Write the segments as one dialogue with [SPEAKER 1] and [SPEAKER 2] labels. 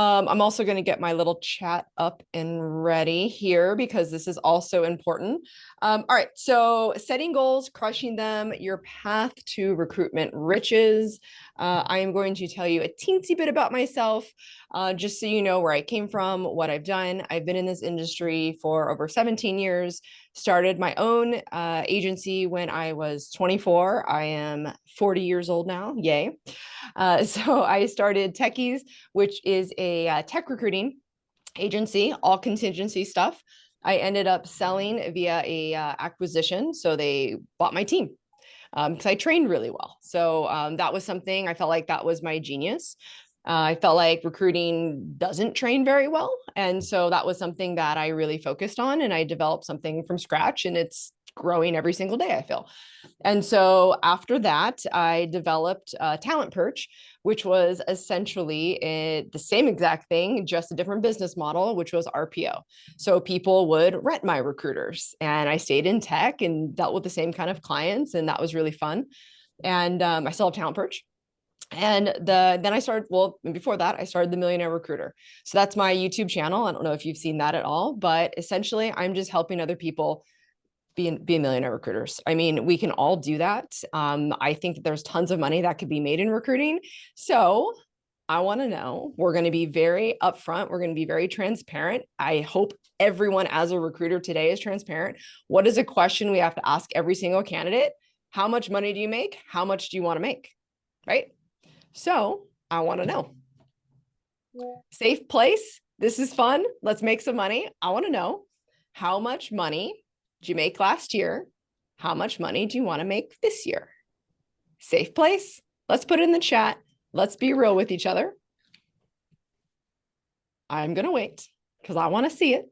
[SPEAKER 1] I'm also going to get my little chat up and ready here because this is also important. All right. So setting goals, crushing them, your path to recruitment riches. I am going to tell you a teensy bit about myself, just so you know where I came from, what I've done. I've been in this industry for over 17 years, started my own agency when I was 24. I am 40 years old now. Yay. So I started Techies, which is a tech recruiting agency, all contingency stuff. I ended up selling via a acquisition. So they bought my team because I trained really well. So that was something I felt like that was my genius. I felt like recruiting doesn't train very well. And so that was something that I really focused on. And I developed something from scratch, and it's growing every single day, I feel. And so after that, I developed Talent Perch, which was essentially the same exact thing, just a different business model, which was RPO. So people would rent my recruiters, and I stayed in tech and dealt with the same kind of clients. And that was really fun. And I still have Talent Perch. And then I started, well, before that, I started the Millionaire Recruiter. So that's my YouTube channel. I don't know if you've seen that at all, but essentially I'm just helping other people be millionaire recruiters. I mean, we can all do that. I think that there's tons of money that could be made in recruiting. So I want to know, we're going to be very upfront. We're going to be very transparent. I hope everyone as a recruiter today is transparent. What is a question we have to ask every single candidate? How much money do you make? How much do you want to make? Right? So I want to know. Safe place. This is fun. Let's make some money. I want to know, how much money did you make last year? How much money do you want to make this year? Safe place. Let's put it in the chat. Let's be real with each other. I'm going to wait because I want to see it.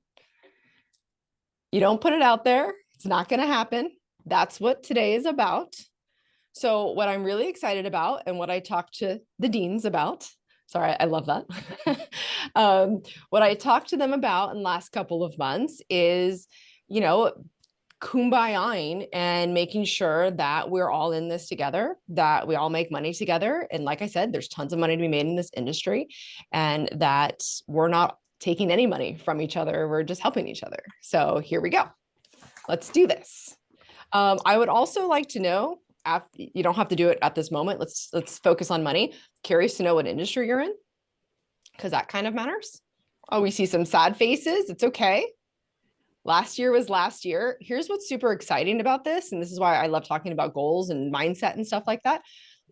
[SPEAKER 1] You don't put it out there, it's not going to happen. That's what today is about. So what I'm really excited about, and what I talked to the deans about, sorry, I love that. What I talked to them about in the last couple of months is, kumbayaing and making sure that we're all in this together, that we all make money together. And like I said, there's tons of money to be made in this industry, and that we're not taking any money from each other. We're just helping each other. So here we go. Let's do this. I would also like to know, you don't have to do it at this moment. Let's focus on money. Curious to know what industry you're in, because that kind of matters. Oh, we see some sad faces. It's okay. Last year was last year. Here's what's super exciting about this, and this is why I love talking about goals and mindset and stuff like that,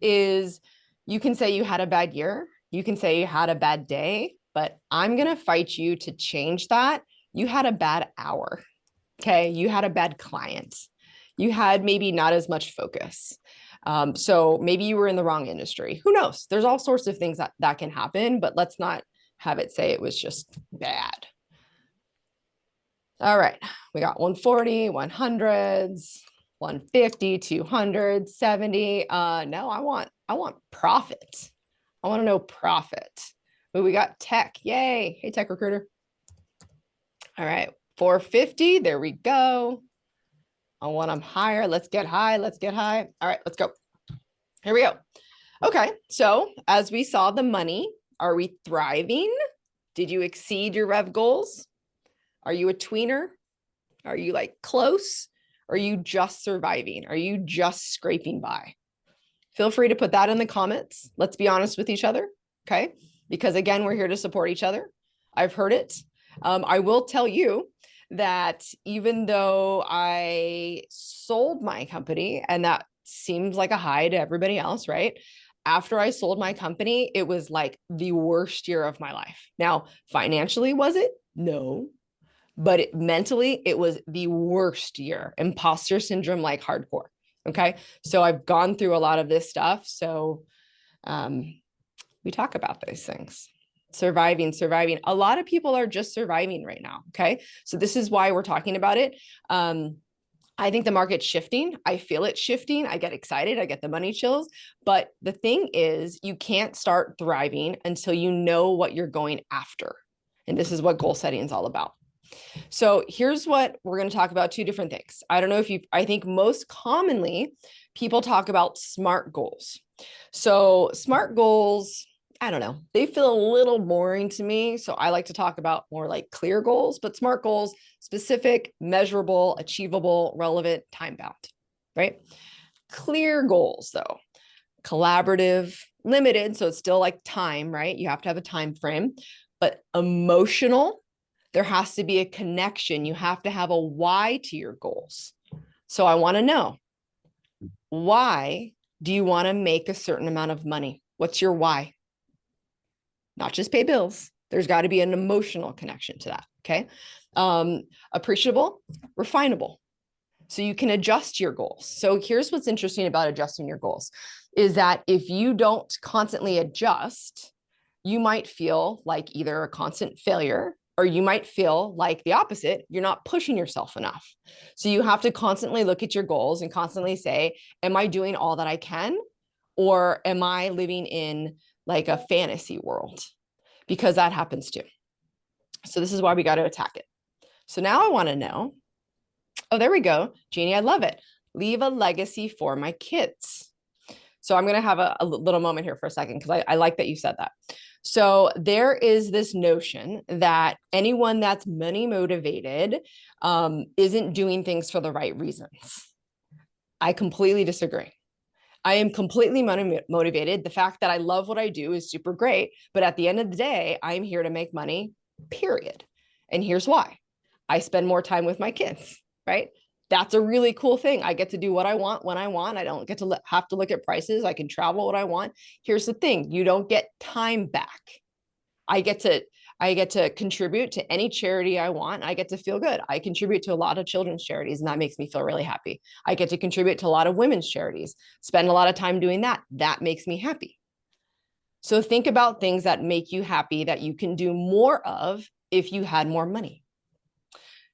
[SPEAKER 1] is you can say you had a bad year. You can say you had a bad day, but I'm going to fight you to change that. You had a bad hour. Okay. You had a bad client. You had maybe not as much focus. So maybe you were in the wrong industry. Who knows? There's all sorts of things that can happen, but let's not have it say it was just bad. All right, we got 140, 100s, 150, 200, 70. No, I want profit. I want to know profit. But we got tech. Yay. Hey, tech recruiter. All right, 450. There we go. I want them higher. Let's get high. Let's get high. All right, let's go. Here we go. Okay, so as we saw the money, are we thriving? Did you exceed your rev goals? Are you a tweener? Are you like close? Or are you just surviving? Are you just scraping by? Feel free to put that in the comments. Let's be honest with each other, okay? Because again, we're here to support each other. I've heard it. I will tell you that even though I sold my company, and that seems like a high to everybody else, right? After I sold my company, it was like the worst year of my life. Now, financially, was it? No. But mentally, it was the worst year. Imposter syndrome, like hardcore. Okay. So I've gone through a lot of this stuff. So we talk about those things. Surviving. A lot of people are just surviving right now. Okay. So this is why we're talking about it. I think the market's shifting. I feel it shifting. I get excited. I get the money chills. But the thing is, you can't start thriving until you know what you're going after. And this is what goal setting is all about. So here's what we're going to talk about: two different things. I don't know if I think most commonly people talk about SMART goals. So SMART goals, I don't know, they feel a little boring to me. So I like to talk about more like clear goals, but SMART goals: specific, measurable, achievable, relevant, time bound, right? Clear goals, though, collaborative, limited. So it's still like time, right? You have to have a time frame, but emotional. There has to be a connection. You have to have a why to your goals. So I want to know, why do you want to make a certain amount of money? What's your why? Not just pay bills. There's got to be an emotional connection to that. Okay. Appreciable, refinable. So you can adjust your goals. So here's what's interesting about adjusting your goals is that if you don't constantly adjust, you might feel like either a constant failure, or you might feel like the opposite, you're not pushing yourself enough. So you have to constantly look at your goals and constantly say, am I doing all that I can? Or am I living in like a fantasy world? Because that happens too. So this is why we got to attack it. So now I want to know, oh, there we go. Jeannie, I love it. Leave a legacy for my kids. So I'm going to have a little moment here for a second, because I like that you said that. So there is this notion that anyone that's money motivated isn't doing things for the right reasons. I completely disagree. I am completely motivated. The fact that I love what I do is super great. But at the end of the day, I'm here to make money, period. And here's why. I spend more time with my kids, right? That's a really cool thing. I get to do what I want when I want. I don't get to have to look at prices. I can travel what I want. Here's the thing. You don't get time back. I get to contribute to any charity I want. I get to feel good. I contribute to a lot of children's charities, and that makes me feel really happy. I get to contribute to a lot of women's charities, spend a lot of time doing that. That makes me happy. So think about things that make you happy that you can do more of if you had more money.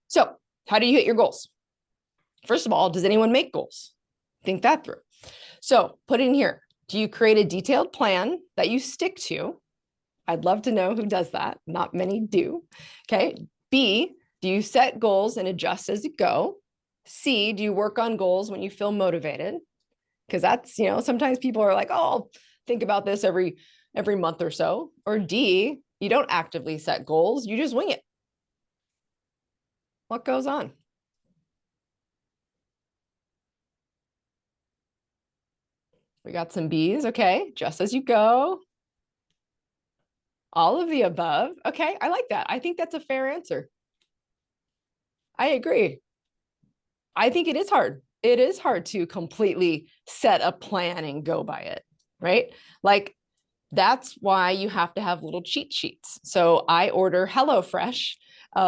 [SPEAKER 1] So how do you hit your goals? First of all, does anyone make goals? Think that through. So put in here, do you create a detailed plan that you stick to? I'd love to know who does that. Not many do. Okay. B, do you set goals and adjust as you go? C, do you work on goals when you feel motivated? Because that's, sometimes people are like, oh, I'll think about this every month or so. Or D, you don't actively set goals. You just wing it. What goes on? We got some B's. Okay. Just as you go. All of the above. Okay. I like that. I think that's a fair answer. I agree. I think it is hard. It is hard to completely set a plan and go by it, right? Like, that's why you have to have little cheat sheets. So I order HelloFresh,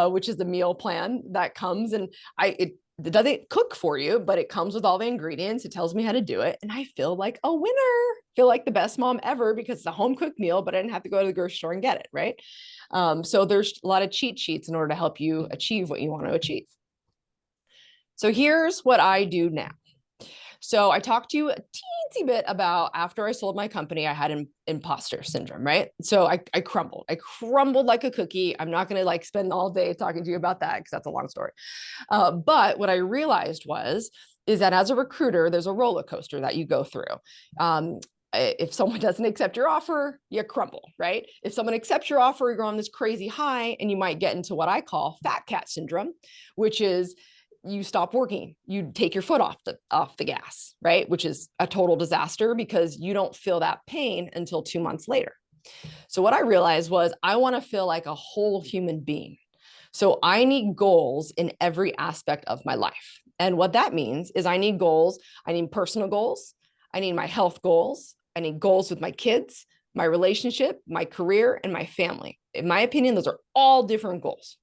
[SPEAKER 1] which is the meal plan that comes, and it doesn't cook for you, but it comes with all the ingredients. It tells me how to do it. And I feel like a winner, feel like the best mom ever, because it's a home cooked meal, but I didn't have to go to the grocery store and get it, right? So there's a lot of cheat sheets in order to help you achieve what you want to achieve. So here's what I do now. So I talked to you a teensy bit about, after I sold my company, I had imposter syndrome, right? So I crumbled. I crumbled like a cookie. I'm not going to like spend all day talking to you about that, because that's a long story. But what I realized is that as a recruiter, there's a roller coaster that you go through. If someone doesn't accept your offer, you crumble, right? If someone accepts your offer, you're on this crazy high, and you might get into what I call fat cat syndrome, which is you stop working, you take your foot off the gas, right? Which is a total disaster, because you don't feel that pain until 2 months later. So what I realized was I want to feel like a whole human being. So I need goals in every aspect of my life. And what that means is I need goals. I need personal goals. I need my health goals. I need goals with my kids, my relationship, my career, and my family. In my opinion, those are all different goals.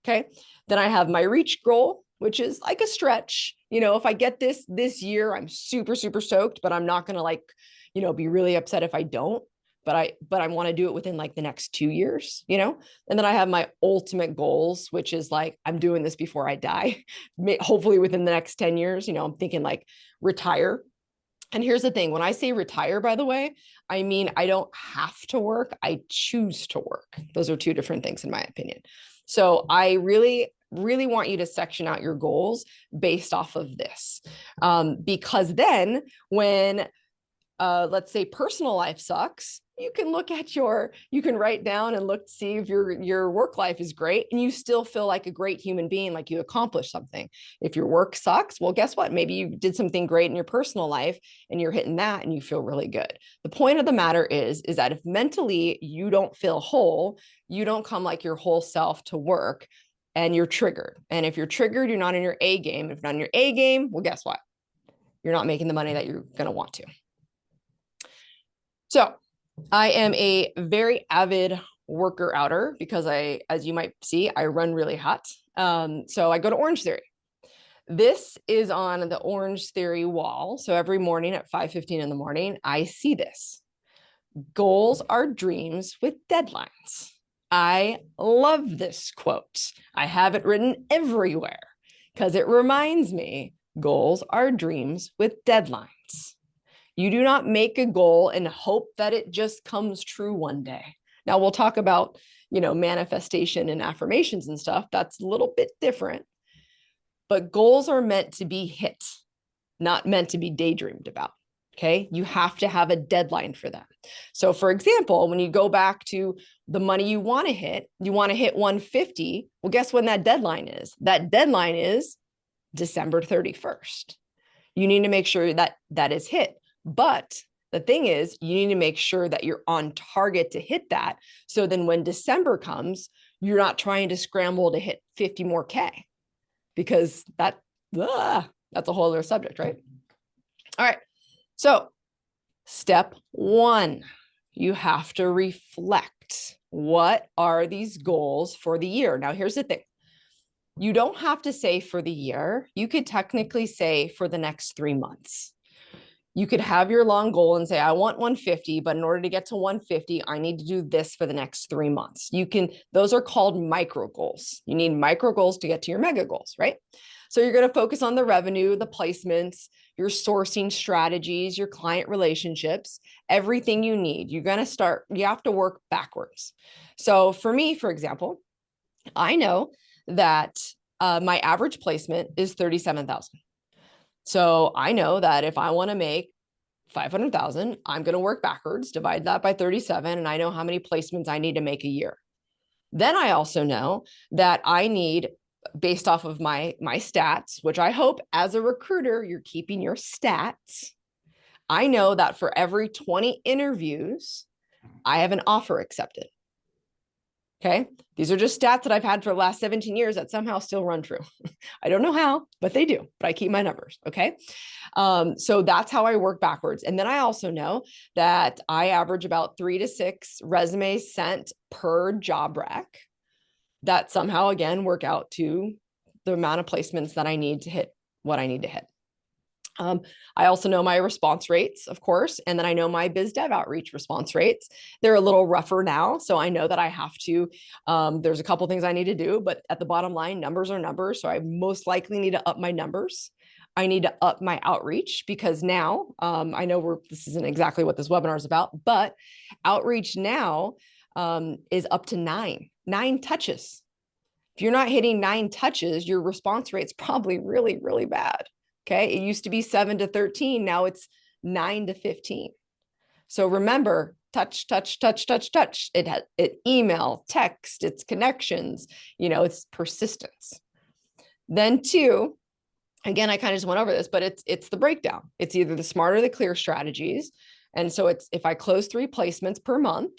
[SPEAKER 1] Okay. Then I have my reach goal, which is like a stretch. If I get this year, I'm super, super stoked, but I'm not going to be really upset if I don't, but I want to do it within like the next 2 years, and then I have my ultimate goals, which is like, I'm doing this before I die, hopefully within the next 10 years, I'm thinking like retire. And here's the thing, when I say retire, by the way, I mean, I don't have to work. I choose to work. Those are two different things in my opinion. So I really want you to section out your goals based off of this. Because then when, let's say personal life sucks, you can look at you can write down and look to see if your work life is great and you still feel like a great human being, like you accomplished something. If your work sucks, well, guess what? Maybe you did something great in your personal life and you're hitting that and you feel really good. The point of the matter is that if mentally you don't feel whole, you don't come like your whole self to work and you're triggered. And if you're triggered, you're not in your A game. If you're not in your A game, well, guess what? You're not making the money that you're going to want to. So I am a very avid worker outer because as you might see, I run really hot. So I go to Orange Theory. This is on the Orange Theory wall. So every morning at 5:15 in the morning, I see this. Goals are dreams with deadlines. I love this quote. I have it written everywhere because it reminds me goals are dreams with deadlines. You do not make a goal and hope that it just comes true one day. Now we'll talk about, manifestation and affirmations and stuff. That's a little bit different. But goals are meant to be hit, not meant to be daydreamed about. Okay. You have to have a deadline for them. So for example, when you go back to the money you want to hit 150. Well, guess when that deadline is? That deadline is December 31st. You need to make sure that that is hit. But the thing is, you need to make sure that you're on target to hit that. So then when December comes, you're not trying to scramble to hit 50 more K because that's a whole other subject, right? All right. So step one, you have to reflect. What are these goals for the year? Now, here's the thing. You don't have to say for the year. You could technically say for the next 3 months. You could have your long goal and say, I want 150, but in order to get to 150, I need to do this for the next 3 months. Those are called micro goals. You need micro goals to get to your mega goals, right? So you're going to focus on the revenue, the placements, your sourcing strategies, your client relationships, everything you need. You have to work backwards. So for me, for example, I know that my average placement is 37,000. So I know that if I want to make 500,000, I'm going to work backwards, divide that by 37, and I know how many placements I need to make a year. Then I also know that I need, based off of my stats, which I hope as a recruiter, you're keeping your stats. I know that for every 20 interviews, I have an offer accepted. Okay. These are just stats that I've had for the last 17 years that somehow still run true. I don't know how, but they do, but I keep my numbers. Okay. So that's how I work backwards. And then I also know that I average about 3 to 6 resumes sent per job rec that somehow again work out to the amount of placements that I need to hit what I need to hit. I also know my response rates, of course, and then I know my biz dev outreach response rates. They're a little rougher now, so I know that I have to, there's a couple things I need to do, but at the bottom line, numbers are numbers. So I most likely need to up my numbers. I need to up my outreach because now, I know this isn't exactly what this webinar is about, but outreach now is up to 9 touches. If you're not hitting 9 touches, your response rate's probably really, really bad. Okay. It used to be 7 to 13. Now it's 9 to 15. So remember, touch. It email, text, it's connections, it's persistence. Then 2, again, I kind of just went over this, but it's the breakdown. It's either the smart or the clear strategies. And so it's, if I close 3 placements per month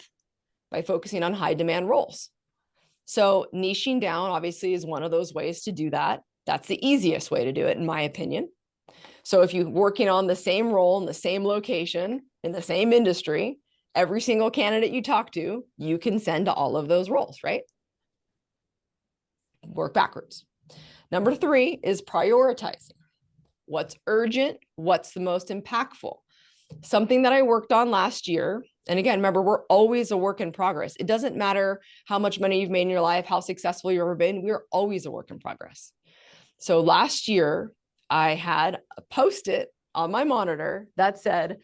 [SPEAKER 1] by focusing on high demand roles. So niching down obviously is one of those ways to do that. That's the easiest way to do it, in my opinion. So if you're working on the same role in the same location, in the same industry, every single candidate you talk to, you can send to all of those roles, right? Work backwards. Number 3 is prioritizing. What's urgent? What's the most impactful? Something that I worked on last year. And again, remember, we're always a work in progress. It doesn't matter how much money you've made in your life, how successful you've ever been. We're always a work in progress. So last year, I had a Post-it on my monitor that said,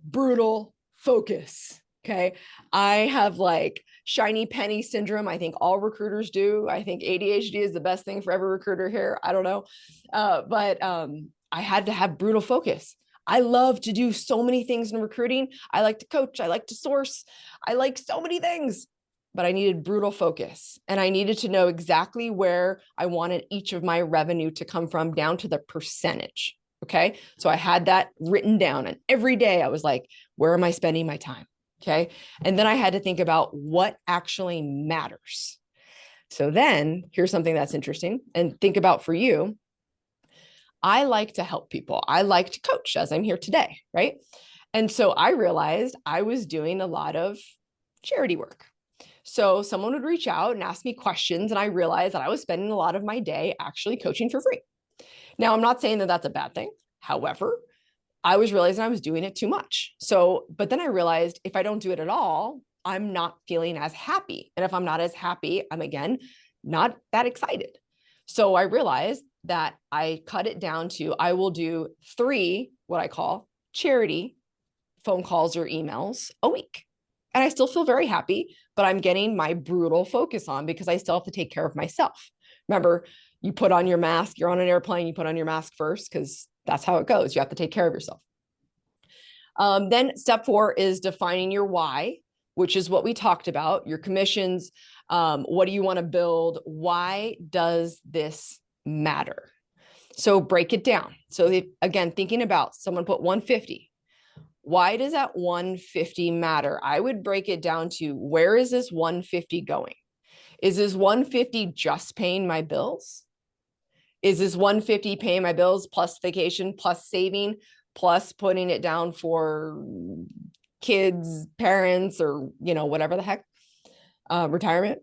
[SPEAKER 1] brutal focus. Okay. I have like shiny penny syndrome. I think all recruiters do. I think ADHD is the best thing for every recruiter here. I don't know. But I had to have brutal focus. I love to do so many things in recruiting. I like to coach. I like to source. I like so many things, but I needed brutal focus. And I needed to know exactly where I wanted each of my revenue to come from down to the percentage. Okay. So I had that written down, and every day I was like, where am I spending my time? Okay. And then I had to think about what actually matters. So then here's something that's interesting, and think about for you. I like to help people. I like to coach, as I'm here today, right? And so I realized I was doing a lot of charity work. So someone would reach out and ask me questions, and I realized that I was spending a lot of my day actually coaching for free. Now, I'm not saying that that's a bad thing. However, I was realizing I was doing it too much. So, but then I realized if I don't do it at all, I'm not feeling as happy. And if I'm not as happy, I'm again not that excited. So I realized that I cut it down to I will do 3, what I call charity phone calls or emails a week. And I still feel very happy, but I'm getting my brutal focus on because I still have to take care of myself. Remember, you put on your mask, you're on an airplane, you put on your mask first because that's how it goes. You have to take care of yourself. Then step 4 is defining your why, which is what we talked about, your commissions. What do you want to build? Why does this matter? So break it down. So again, thinking about someone put 150. Why does that 150 matter? I would break it down to where is this 150 going? Is this 150 just paying my bills? Is this 150 paying my bills plus vacation, plus saving, plus putting it down for kids, parents, or, whatever the heck, retirement?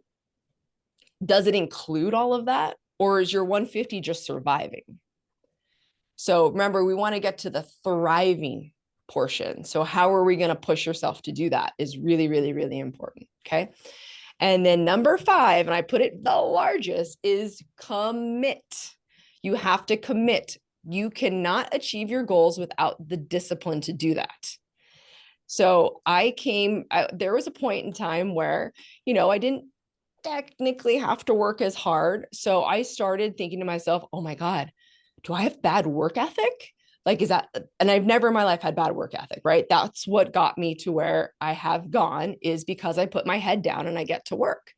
[SPEAKER 1] Does it include all of that? Or is your 150 just surviving? So remember, we want to get to the thriving portion. So how are we going to push yourself to do that is really, really, really important. Okay. And then number 5, and I put it the largest, is commit. You have to commit. You cannot achieve your goals without the discipline to do that. So there was a point in time where, I didn't technically have to work as hard. So I started thinking to myself, oh my God, do I have bad work ethic? Like, and I've never in my life had bad work ethic, right? That's what got me to where I have gone, is because I put my head down and I get to work.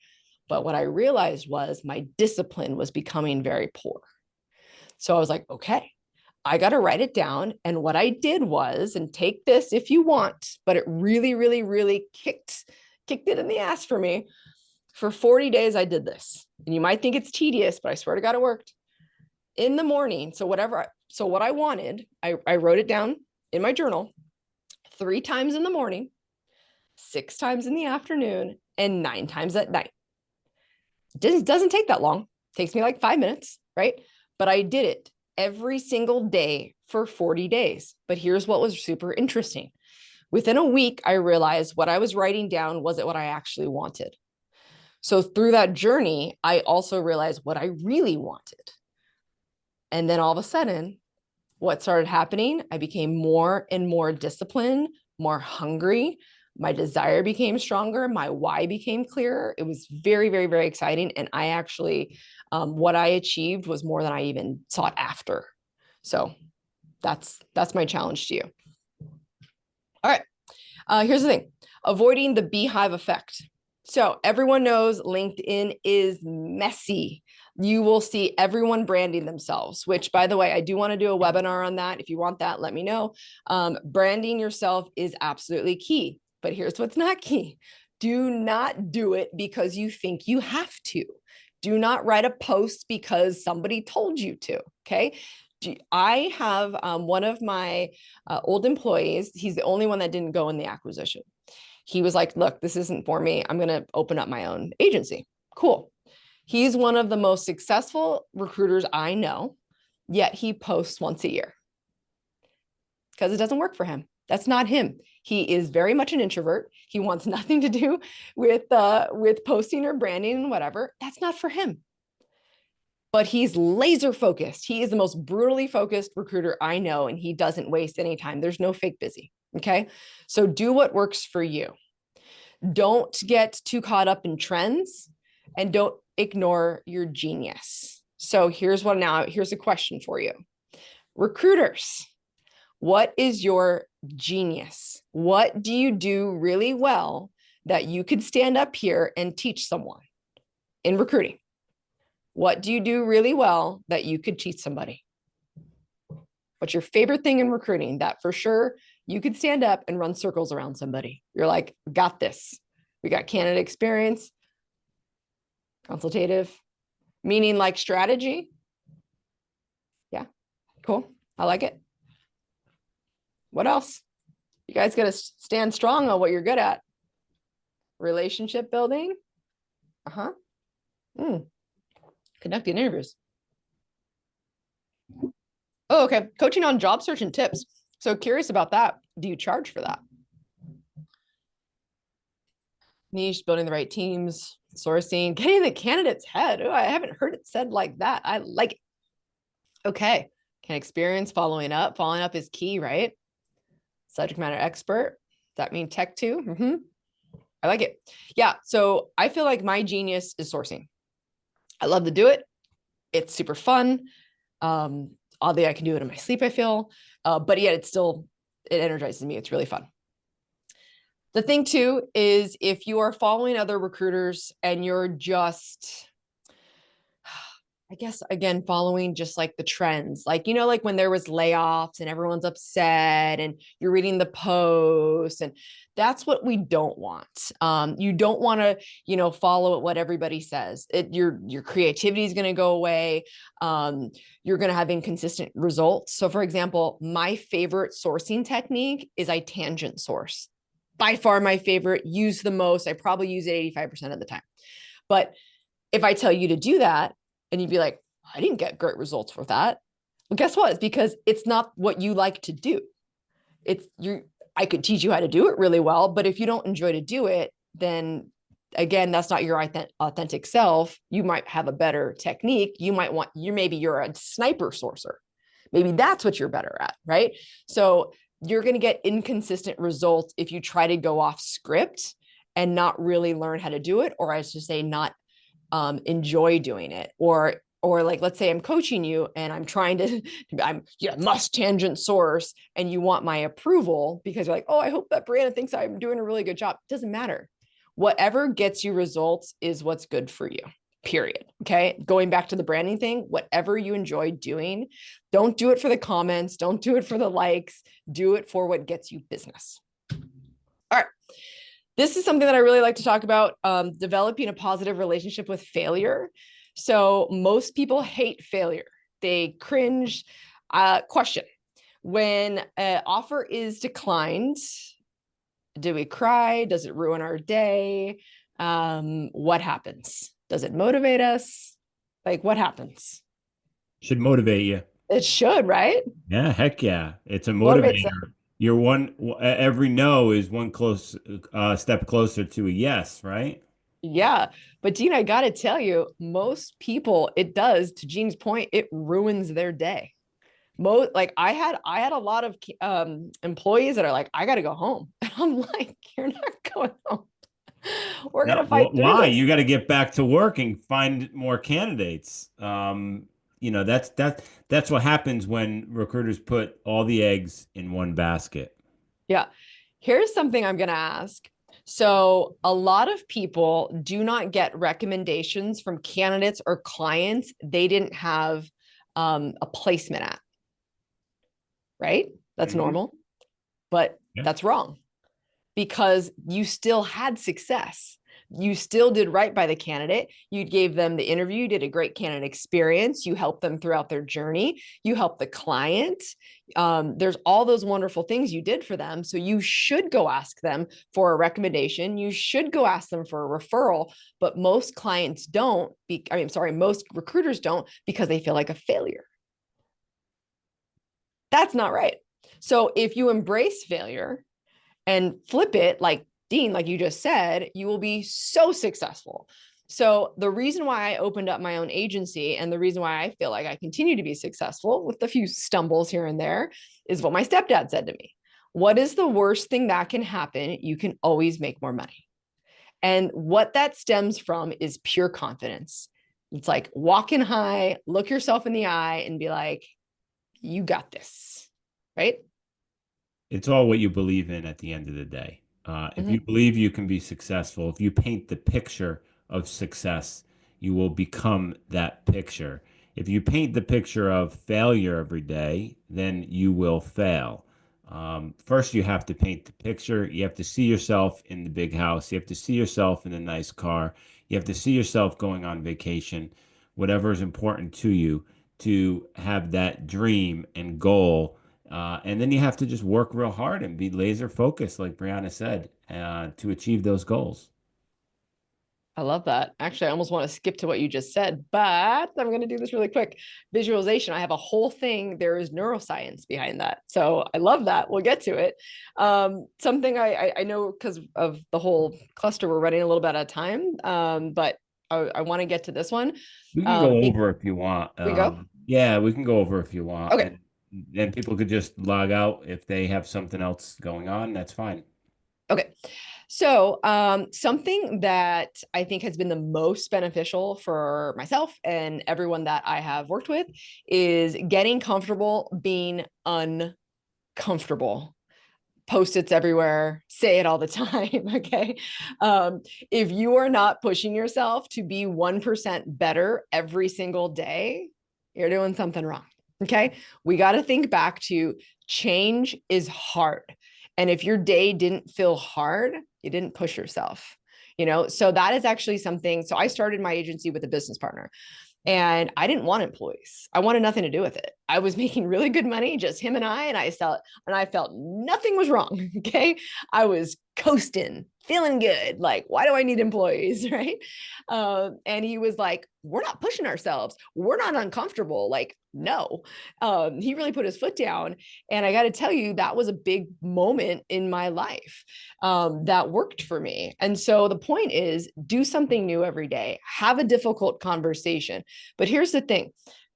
[SPEAKER 1] But what I realized was my discipline was becoming very poor. So I was like, okay, I got to write it down. And what I did was, and take this if you want, but it really, really, really kicked it in the ass for me. For 40 days, I did this. And you might think it's tedious, but I swear to God, it worked. In the morning, so what I wanted, I wrote it down in my journal 3 times in the morning, 6 times in the afternoon, and 9 times at night. It doesn't take that long. It takes me like 5 minutes, right? But I did it every single day for 40 days. But here's what was super interesting. Within a week, I realized what I was writing down wasn't what I actually wanted. So through that journey, I also realized what I really wanted. And then all of a sudden, what started happening, I became more and more disciplined, more hungry. My desire became stronger. My why became clearer. It was very, very, very exciting. And I actually, what I achieved was more than I even sought after. So that's my challenge to you. All right. Here's the thing. Avoiding the beehive effect. So everyone knows LinkedIn is messy. You will see everyone branding themselves, which, by the way, I do want to do a webinar on that. If you want that, let me know. Branding yourself is absolutely key, but here's what's not key. Do not do it because you think you have to. Do not write a post because somebody told you to, okay? I have one of my old employees. He's the only one that didn't go in the acquisition. He was like, look, this isn't for me. I'm going to open up my own agency. Cool. He's one of the most successful recruiters I know, yet he posts once a year because it doesn't work for him. That's not him. He is very much an introvert. He wants nothing to do with posting or branding and whatever. That's not for him. But he's laser focused. He is the most brutally focused recruiter I know, and he doesn't waste any time. There's no fake busy. Okay. So do what works for you. Don't get too caught up in trends, and don't ignore your genius. So here's a question for you. Recruiters, What is your genius? What do you do really well that you could stand up here and teach someone in recruiting? What do you do really well that you could teach somebody? What's your favorite thing in recruiting that for sure you could stand up and run circles around somebody? You're like, got this. We got candidate experience, consultative, meaning like strategy. Yeah, cool. I like it. What else? You guys got to stand strong on what you're good at. Relationship building. Uh-huh. Conducting interviews. Oh, okay. Coaching on job search and tips. So curious about that. Do you charge for that? Niche, building the right teams, sourcing, getting the candidate's head. Oh, I haven't heard it said like that. I like it. Okay. Can experience following up. Following up is key, right? Subject matter expert. Does that mean tech too? I like it. Yeah. So I feel like my genius is sourcing. I love to do it. It's super fun. Oddly, I can do it in my sleep, I feel. But yet it energizes me. It's really fun. The thing too is if you are following other recruiters and you're just, I guess, again, following just like the trends, like, like when there was layoffs and everyone's upset and you're reading the posts, and that's what we don't want. You don't want to, follow what everybody says. Your creativity is going to go away. You're going to have inconsistent results. So for example, my favorite sourcing technique is I tangent source. By far my favorite, use the most. I probably use it 85% of the time. But if I tell you to do that and you'd be like, I didn't get great results with that. Well, guess what? It's because it's not what you like to do. I could teach you how to do it really well, but if you don't enjoy to do it, then again, that's not your authentic self. You might have a better technique. Maybe you're a sniper sourcer. Maybe that's what you're better at, right? So you're going to get inconsistent results if you try to go off script and not really learn how to do it, or I should say not enjoy doing it. Or like, let's say I'm coaching you and I'm trying to, must tangent source, and you want my approval because you're like, oh, I hope that Brianna thinks I'm doing a really good job. It doesn't matter. Whatever gets you results is what's good for you. Period. Okay. Going back to the branding thing, whatever you enjoy doing, don't do it for the comments. Don't do it for the likes. Do it for what gets you business. All right. This is something that I really like to talk about, developing a positive relationship with failure. So most people hate failure. They cringe. Question. When an offer is declined, do we cry? Does it ruin our day? What happens? Does it motivate us? Like, what happens?
[SPEAKER 2] Should motivate you.
[SPEAKER 1] It should, right?
[SPEAKER 2] Yeah, heck yeah. It's a
[SPEAKER 1] Motivates them.
[SPEAKER 2] motivator. Every no is one close step closer to a yes, right?
[SPEAKER 1] Yeah. But Dean, I got to tell you, most people, it does, to Jean's point, it ruins their day. Like I had a lot of employees that are like, I got to go home. And I'm like, you're not going home. We're going
[SPEAKER 2] No,
[SPEAKER 1] to fight through
[SPEAKER 2] why?
[SPEAKER 1] this.
[SPEAKER 2] You got to get back to work and find more candidates. That's what happens when recruiters put all the eggs in one basket.
[SPEAKER 1] Yeah. Here's something I'm going to ask. So, a lot of people do not get recommendations from candidates or clients they didn't have a placement at, right? That's
[SPEAKER 2] Hmm.
[SPEAKER 1] normal, but
[SPEAKER 2] Yeah.
[SPEAKER 1] that's wrong because you still had success. You still did right by the candidate. You gave them the interview, did a great candidate experience. You helped them throughout their journey. You helped the client. There's all those wonderful things you did for them. So you should go ask them for a recommendation. You should go ask them for a referral. But most clients don't. Most recruiters don't because they feel like a failure. That's not right. So if you embrace failure and flip it, like Dean, like you just said, you will be so successful. So the reason why I opened up my own agency and the reason why I feel like I continue to be successful with a few stumbles here and there is what my stepdad said to me. What is the worst thing that can happen? You can always make more money. And what that stems from is pure confidence. It's like walking high, look yourself in the eye and be like, you got this, right?
[SPEAKER 2] It's all what you believe in at the end of the day. If you
[SPEAKER 1] Mhm.
[SPEAKER 2] believe you can be successful, if you paint the picture of success, you will become that picture. If you paint the picture of failure every day, then you will fail. First, you have to paint the picture. You have to see yourself in the big house. You have to see yourself in a nice car. You have to see yourself going on vacation, whatever is important to you, to have that dream and goal, and then you have to just work real hard and be laser focused, like Brianna said, to achieve those goals.
[SPEAKER 1] I love that. Actually, I almost want to skip to what you just said, but I'm going to do this really quick. Visualization. I have a whole thing. There is neuroscience behind that. So I love that. We'll get to it. Something I know because of the whole cluster, we're running a little bit out of time, but I want to get to this one.
[SPEAKER 2] We can go
[SPEAKER 1] It,
[SPEAKER 2] over if you want.
[SPEAKER 1] we go.
[SPEAKER 2] Yeah, we can go over if you want,
[SPEAKER 1] Okay.
[SPEAKER 2] and then people could just log out if they have something else going on. That's fine.
[SPEAKER 1] Okay. So, something that I think has been the most beneficial for myself and everyone that I have worked with is getting comfortable being uncomfortable. Post-its everywhere, say it all the time. Okay. If you are not pushing yourself to be 1% better every single day, you're doing something wrong. Okay. We got to think back to change is hard. And if your day didn't feel hard, you didn't push yourself. So that is actually something. So I started my agency with a business partner. And I didn't want employees. I wanted nothing to do with it. I was making really good money, just him and I felt nothing was wrong. Okay. I was coasting, feeling good. Like, why do I need employees? Right. And he was like, we're not pushing ourselves. We're not uncomfortable. Like, no. He really put his foot down. And I got to tell you, that was a big moment in my life that worked for me. And so the point is, do something new every day, have a difficult conversation. But here's the thing,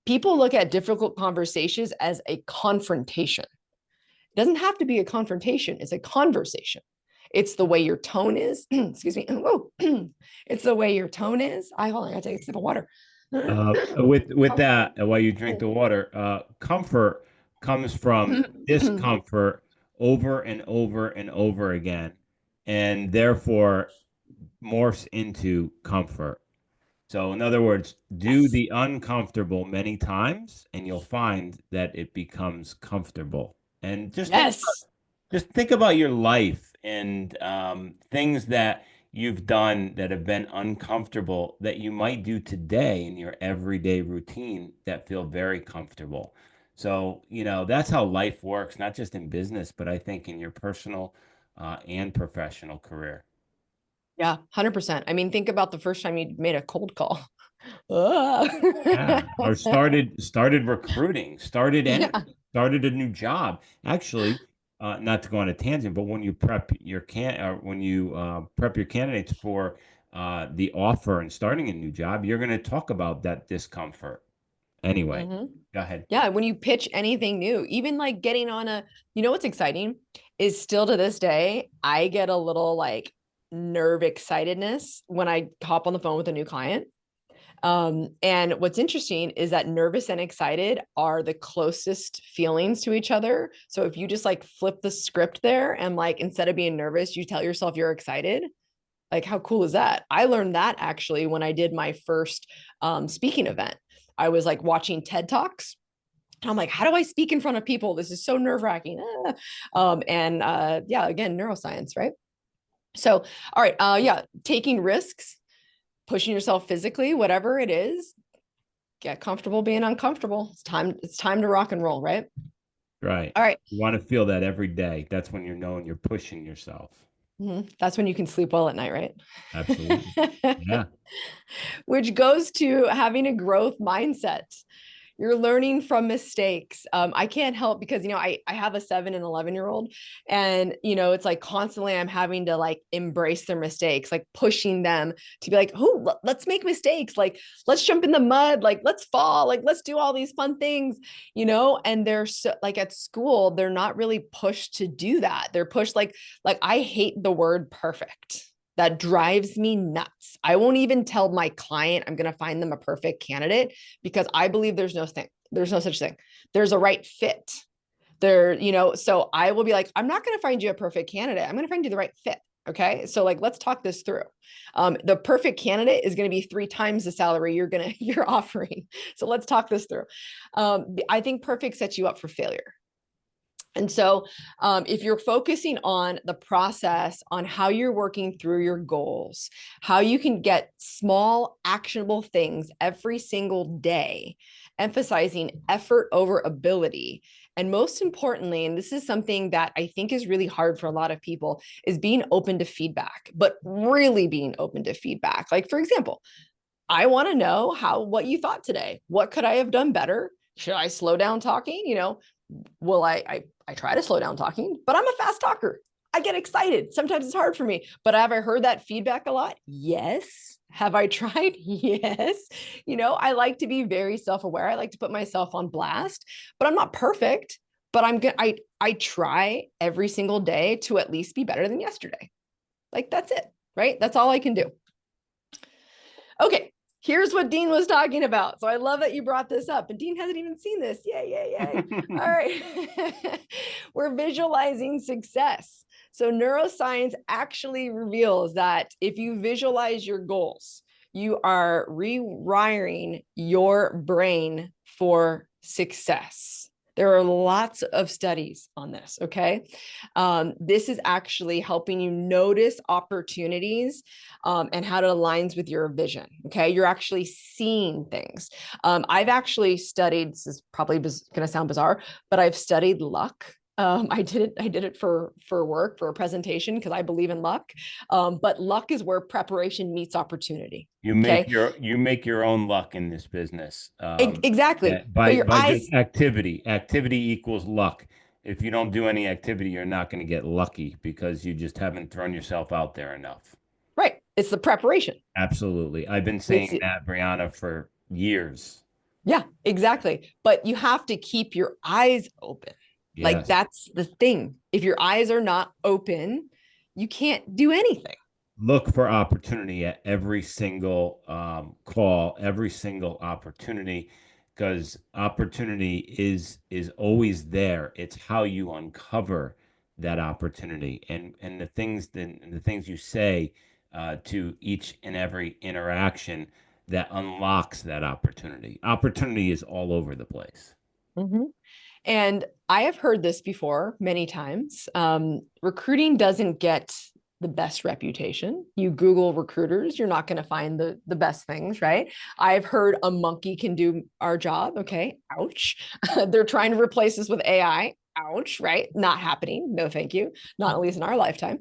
[SPEAKER 1] people look at difficult conversations as a confrontation. It doesn't have to be a confrontation, it's a conversation. It's the way your tone is. Excuse me. Whoa. It's the way your tone is. Hold on, I gotta take a sip of water.
[SPEAKER 2] With that, while you drink the water, comfort comes from discomfort over and over and over again, and therefore morphs into comfort. So, in other words, do
[SPEAKER 1] Yes.
[SPEAKER 2] the uncomfortable many times, and you'll find that it becomes comfortable. And
[SPEAKER 1] Yes.
[SPEAKER 2] just think about your life and things that you've done that have been uncomfortable that you might do today in your everyday routine that feel very comfortable. So, that's how life works, not just in business, but I think in your personal and professional career.
[SPEAKER 1] Yeah, 100%. I mean, think about the first time you made a cold call.
[SPEAKER 2] Yeah, or started recruiting, started
[SPEAKER 1] Yeah.
[SPEAKER 2] anything, started a new job. Actually, not to go on a tangent, but when you prep your prep your candidates for the offer and starting a new job, you're going to talk about that discomfort. Anyway,
[SPEAKER 1] Hmm.
[SPEAKER 2] go ahead.
[SPEAKER 1] Yeah, when you pitch anything new, even like getting on what's exciting is still to this day, I get a little like nerve excitedness when I hop on the phone with a new client. And what's interesting is that nervous and excited are the closest feelings to each other. So if you just like flip the script there and like instead of being nervous, you tell yourself you're excited, like how cool is that? I learned that actually when I did my first speaking event. I was like watching TED Talks. I'm like, how do I speak in front of people? This is so nerve wracking. Yeah, again, neuroscience, right? So, all right, yeah, taking risks, pushing yourself physically, whatever it is, get comfortable being uncomfortable. It's time to rock and roll, right?
[SPEAKER 2] Right.
[SPEAKER 1] All right.
[SPEAKER 2] You want to feel that every day. That's when you're knowing you're pushing yourself.
[SPEAKER 1] That's when you can sleep well at night,
[SPEAKER 2] Absolutely.
[SPEAKER 1] right?
[SPEAKER 2] Yeah.
[SPEAKER 1] Which goes to having a growth mindset. You're learning from mistakes. I can't help because, I have a 7 and 11-year-old and, it's like constantly I'm having to like embrace their mistakes, like pushing them to be like, oh, let's make mistakes. Like, let's jump in the mud. Like, let's fall. Like, let's do all these fun things, and they're so like at school, they're not really pushed to do that. They're pushed like I hate the word perfect. That drives me nuts. I won't even tell my client I'm going to find them a perfect candidate because I believe there's no such thing. There's a right fit. So I will be like, I'm not going to find you a perfect candidate. I'm going to find you the right fit. Okay. So like, let's talk this through. The perfect candidate is going to be 3 times the salary you're offering. So let's talk this through. I think perfect sets you up for failure. And so, if you're focusing on the process, on how you're working through your goals, how you can get small, actionable things every single day, emphasizing effort over ability. And most importantly, and this is something that I think is really hard for a lot of people, is being open to feedback, but really being open to feedback. Like, for example, I want to know what you thought today. What could I have done better? Should I slow down talking? Well, I try to slow down talking, but I'm a fast talker. I get excited. Sometimes it's hard for me, but have I heard that feedback a lot? Yes. Have I tried? Yes. I like to be very self-aware. I like to put myself on blast, but I'm not perfect, but I try every single day to at least be better than yesterday. Like that's it, right? That's all I can do. Okay. Here's what Dean was talking about. So I love that you brought this up. And Dean hasn't even seen this. Yay, yay, yay. All right. We're visualizing success. So neuroscience actually reveals that if you visualize your goals, you are rewiring your brain for success. There are lots of studies on this, okay? This is actually helping you notice opportunities and how it aligns with your vision, okay? You're actually seeing things. I've actually studied, this is probably going to sound bizarre, but I've studied luck. I did it for work, for a presentation, because I believe in luck. But luck is where preparation meets opportunity.
[SPEAKER 2] You make your own luck in this business.
[SPEAKER 1] Exactly. But
[SPEAKER 2] By
[SPEAKER 1] your
[SPEAKER 2] just
[SPEAKER 1] eyes,
[SPEAKER 2] activity. Activity equals luck. If you don't do any activity, you're not going to get lucky because you just haven't thrown yourself out there enough.
[SPEAKER 1] right? It's the preparation.
[SPEAKER 2] Absolutely. I've been
[SPEAKER 1] It's
[SPEAKER 2] saying that, Brianna, for years.
[SPEAKER 1] Yeah, exactly. But you have to keep your eyes open. Like
[SPEAKER 2] Yes.
[SPEAKER 1] that's the thing. If your eyes are not open, you can't do anything.
[SPEAKER 2] Look for opportunity at every single call, every single opportunity, because opportunity is always there. It's how you uncover that opportunity, and the things you say to each and every interaction that unlocks that opportunity. Opportunity is all over the place.
[SPEAKER 1] Mhm. And I have heard this before many times. Recruiting doesn't get the best reputation. You Google recruiters, you're not going to find the best things, right? I've heard a monkey can do our job. Okay. Ouch. They're trying to replace us with AI. Ouch, right? Not happening. No, thank you. Not at least in our lifetime.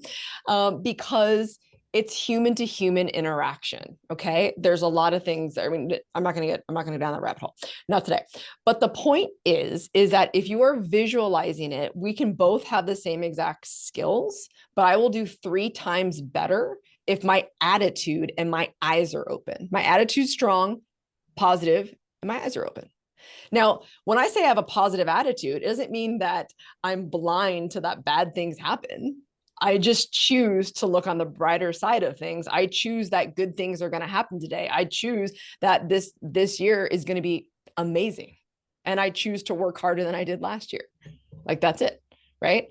[SPEAKER 1] Because it's human to human interaction. Okay. There's a lot of things. I mean, I'm not going to go down that rabbit hole. Not today. But the point is that if you are visualizing it, we can both have the same exact skills, but I will do 3 times better if my attitude and my eyes are open. My attitude's strong, positive, and my eyes are open. Now, when I say I have a positive attitude, it doesn't mean that I'm blind to that bad things happen. I just choose to look on the brighter side of things. I choose that good things are going to happen today. I choose that this year is going to be amazing. And I choose to work harder than I did last year. Like that's it, right?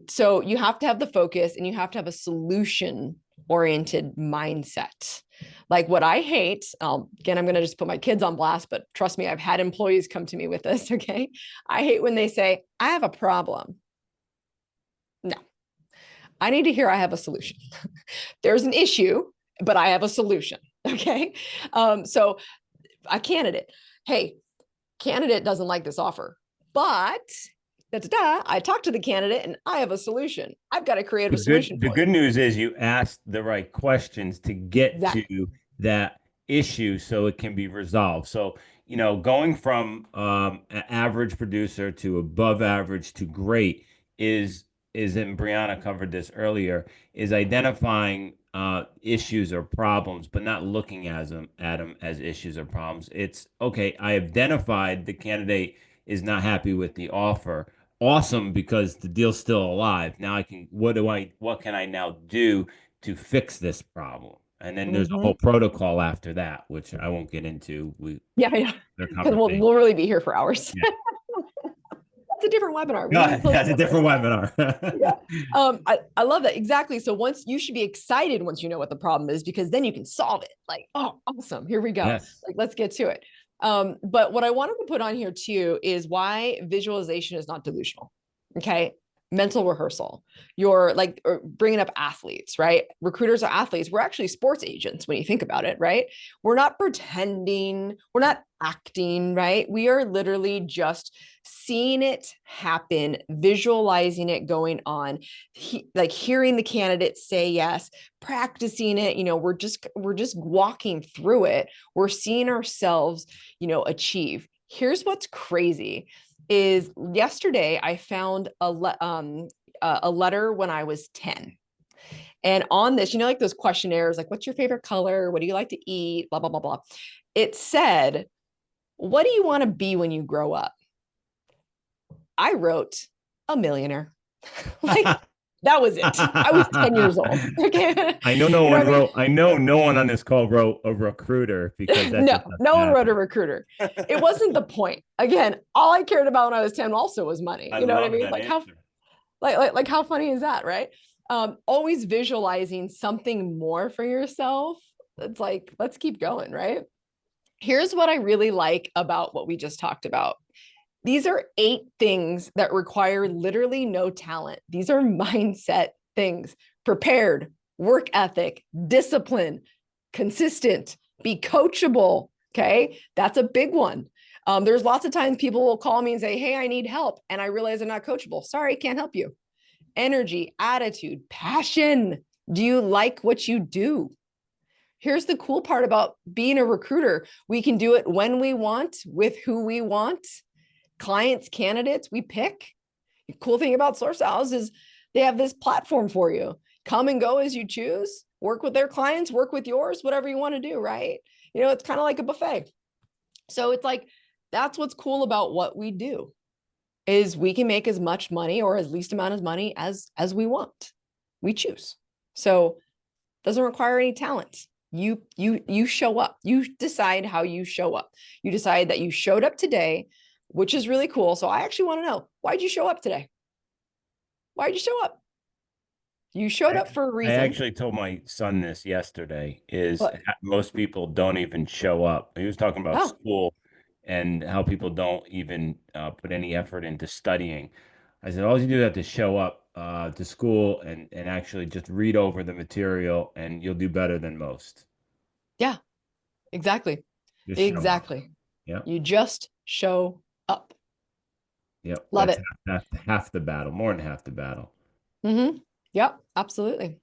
[SPEAKER 1] So you have to have the focus and you have to have a solution oriented mindset. Like what I hate, again, I'm going to just put my kids on blast, but trust me, I've had employees come to me with this. Okay. I hate when they say, I have a problem. No, I need to hear I have a solution. There's an issue, but I have a solution. Okay. So a candidate, hey, candidate doesn't like this offer, but I talked to the candidate and I have a solution. I've got to create a solution
[SPEAKER 2] The
[SPEAKER 1] for you.
[SPEAKER 2] good news is you asked the right questions to get
[SPEAKER 1] Exactly.
[SPEAKER 2] to that issue so it can be resolved. So, going from an average producer to above average to great and Brianna covered this earlier, is identifying issues or problems, but not looking at them as issues or problems. It's okay, I identified the candidate is not happy with the offer. Awesome, because the deal's still alive. Now what can I now do to fix this problem? And then there's a
[SPEAKER 1] Mm-hmm.
[SPEAKER 2] whole protocol after that, which I won't get into.
[SPEAKER 1] Yeah, yeah.
[SPEAKER 2] Their
[SPEAKER 1] Because
[SPEAKER 2] conversation.
[SPEAKER 1] we'll really be here for hours.
[SPEAKER 2] Yeah.
[SPEAKER 1] That's a different webinar. We
[SPEAKER 2] No,
[SPEAKER 1] need to close
[SPEAKER 2] that's a
[SPEAKER 1] that one.
[SPEAKER 2] different webinar.
[SPEAKER 1] Yeah. I love that. Exactly. So once you should be excited once you know what the problem is, because then you can solve it. Like, oh, awesome. Here we go.
[SPEAKER 2] Yes.
[SPEAKER 1] Like, let's get to it. But what I wanted to put on here too is why visualization is not delusional. Okay. Mental rehearsal. You're like bringing up athletes, right? Recruiters are athletes. We're actually sports agents when you think about it, right? We're not pretending, we're not acting, right? We are literally just seeing it happen, visualizing it going on, like hearing the candidates say yes, practicing it. We're just walking through it. We're seeing ourselves, achieve. Here's what's crazy is yesterday I found a letter when I was 10. And on this, like those questionnaires, like what's your favorite color? What do you like to eat? Blah, blah, blah, blah. It said, what do you want to be when you grow up? I wrote a millionaire. Like that was it. I was 10 years old. Okay.
[SPEAKER 2] I know no
[SPEAKER 1] You know
[SPEAKER 2] one
[SPEAKER 1] what I mean?
[SPEAKER 2] wrote, I know no one on this call wrote a recruiter because that
[SPEAKER 1] No,
[SPEAKER 2] just
[SPEAKER 1] no
[SPEAKER 2] doesn't
[SPEAKER 1] one wrote a
[SPEAKER 2] happen.
[SPEAKER 1] recruiter. It wasn't the point. Again, all I cared about when I was 10 also was money.
[SPEAKER 2] I
[SPEAKER 1] You know what I
[SPEAKER 2] love
[SPEAKER 1] mean?
[SPEAKER 2] that
[SPEAKER 1] Like how
[SPEAKER 2] answer.
[SPEAKER 1] like how funny is that, right? Always visualizing something more for yourself. It's like, let's keep going, right? Here's what I really like about what we just talked about. These are 8 things that require literally no talent. These are mindset things: prepared, work ethic, discipline, consistent, be coachable. Okay. That's a big one. There's lots of times people will call me and say, hey, I need help. And I realize I'm not coachable. Sorry, can't help you. Energy, attitude, passion. Do you like what you do? Here's the cool part about being a recruiter. We can do it when we want, with who we want. Clients, candidates, we pick. The cool thing about Source House is they have this platform for you. Come and go as you choose. Work with their clients, work with yours, whatever you want to do, right? It's kind of like a buffet. So it's like, that's what's cool about what we do is we can make as much money or as least amount of money as we want. We choose. So it doesn't require any talent. You show up. You decide how you show up. You decide that you showed up today, which is really cool. So I actually want to know, why'd you show up today? Why'd you show up? You showed up for a
[SPEAKER 2] I
[SPEAKER 1] reason.
[SPEAKER 2] actually told my son this yesterday is
[SPEAKER 1] But
[SPEAKER 2] most people don't even show up. He was talking about
[SPEAKER 1] oh,
[SPEAKER 2] school and how people don't even put any effort into studying. I said, all you do is have to show up to school and actually just read over the material and you'll do better than most.
[SPEAKER 1] yeah, exactly.
[SPEAKER 2] Just show up.
[SPEAKER 1] Exactly.
[SPEAKER 2] Yep.
[SPEAKER 1] You just show up.
[SPEAKER 2] Yep.
[SPEAKER 1] Love
[SPEAKER 2] That's
[SPEAKER 1] it.
[SPEAKER 2] half the battle, more than half the battle.
[SPEAKER 1] Mm-hmm. Yep, absolutely.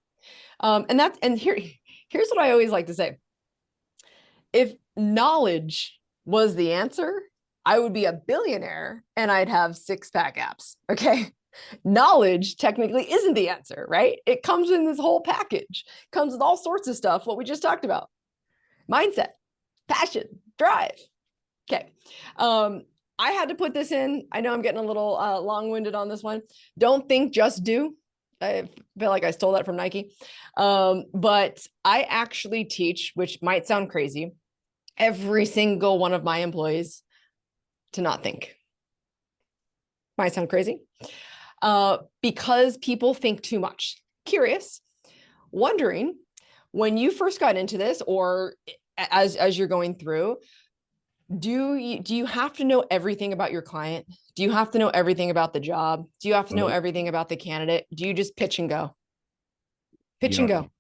[SPEAKER 1] Here's what I always like to say. If knowledge was the answer, I would be a billionaire and I'd have 6-pack abs. Okay. Knowledge technically isn't the answer, right? It comes in this whole package, comes with all sorts of stuff, what we just talked about: mindset, passion, drive. Okay. I had to put this in. I know I'm getting a little long-winded on this one. Don't think, just do. I feel like I stole that from Nike. But I actually teach, which might sound crazy, every single one of my employees to not think. Might sound crazy. Because people think too much. Curious, wondering, when you first got into this, or as you're going through, do you have to know everything about your client? Do you have to know everything about the job? Do you have to know
[SPEAKER 2] Nope.
[SPEAKER 1] everything about the candidate? Do you just pitch and go?
[SPEAKER 2] You
[SPEAKER 1] Pitch and
[SPEAKER 2] don't
[SPEAKER 1] go.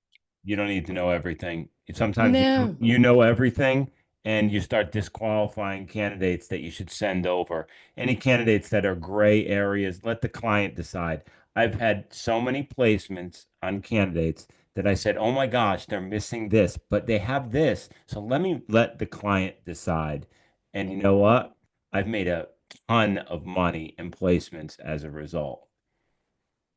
[SPEAKER 2] you don't need to know everything. Sometimes
[SPEAKER 1] No.
[SPEAKER 2] you know everything and you start disqualifying candidates that you should send over. Any candidates that are gray areas, let the client decide. I've had so many placements on candidates that I said, "Oh my gosh, they're missing this, but they have this. So let the client decide." And you know what? I've made a ton of money in placements as a result.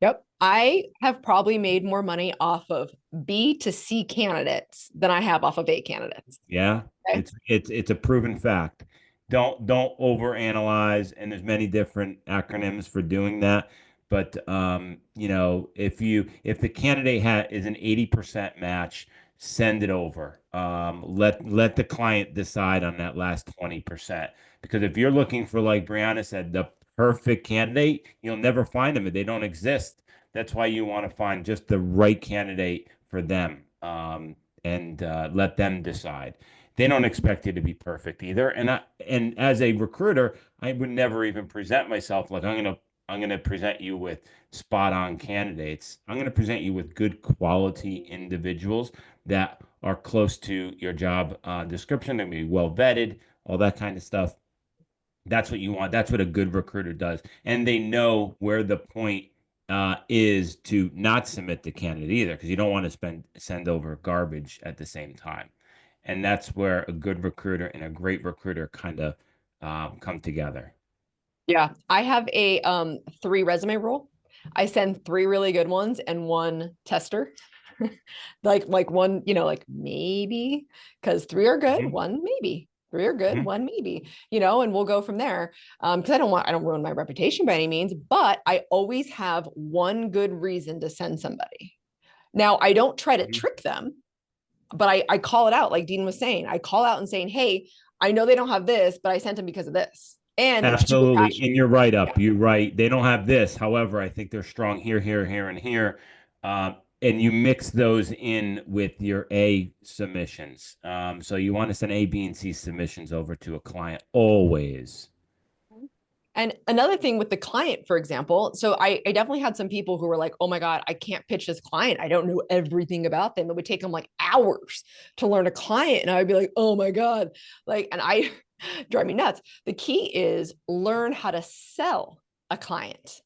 [SPEAKER 1] Yep. I have probably made more money off of B to C candidates than I have off of A candidates.
[SPEAKER 2] Yeah,
[SPEAKER 1] Okay.
[SPEAKER 2] it's a proven fact. Don't overanalyze, and there's many different acronyms for doing that. But if the candidate is an 80% match, send it over. Let the client decide on that last 20%. Because if you're looking for, like Brianna said, the perfect candidate, you'll never find them. They don't exist. That's why you want to find just the right candidate for them, and let them decide. They don't expect you to be perfect either. And as a recruiter, I would never even present myself like I'm gonna present you with spot on candidates. I'm gonna present you with good quality individuals that are close to your job description. They're gonna be well vetted, all that kind of stuff. That's what you want. That's what a good recruiter does. And they know where the point is to not submit the candidate either, because you don't want to send over garbage at the same time. And that's where a good recruiter and a great recruiter kind of come together.
[SPEAKER 1] Yeah, I have a 3 resume rule. I send 3 really good ones and 1 tester. like one, like maybe, because 3 are good,
[SPEAKER 2] Mhm.
[SPEAKER 1] 1 maybe. 3 are good,
[SPEAKER 2] Mhm.
[SPEAKER 1] 1 maybe, and we'll go from there. Because I don't ruin my reputation by any means, but I always have 1 good reason to send somebody. Now, I don't try to
[SPEAKER 2] Mhm.
[SPEAKER 1] trick them, but I call it out, like Dean was saying. I call out and saying, hey, I know they don't have this, but I sent them because of this. And it's to
[SPEAKER 2] Absolutely.
[SPEAKER 1] attach.
[SPEAKER 2] In your write up,
[SPEAKER 1] Yeah.
[SPEAKER 2] you write, they don't have this. However, I think they're strong here, here, here, and here. And you mix those in with your A submissions. So you want to send A, B, and C submissions over to a client always.
[SPEAKER 1] And another thing with the client, for example, so I definitely had some people who were like, oh my God, I can't pitch this client. I don't know everything about them. It would take them like hours to learn a client. And I would be like, oh my God. And I drive me nuts. The key is learn how to sell a client.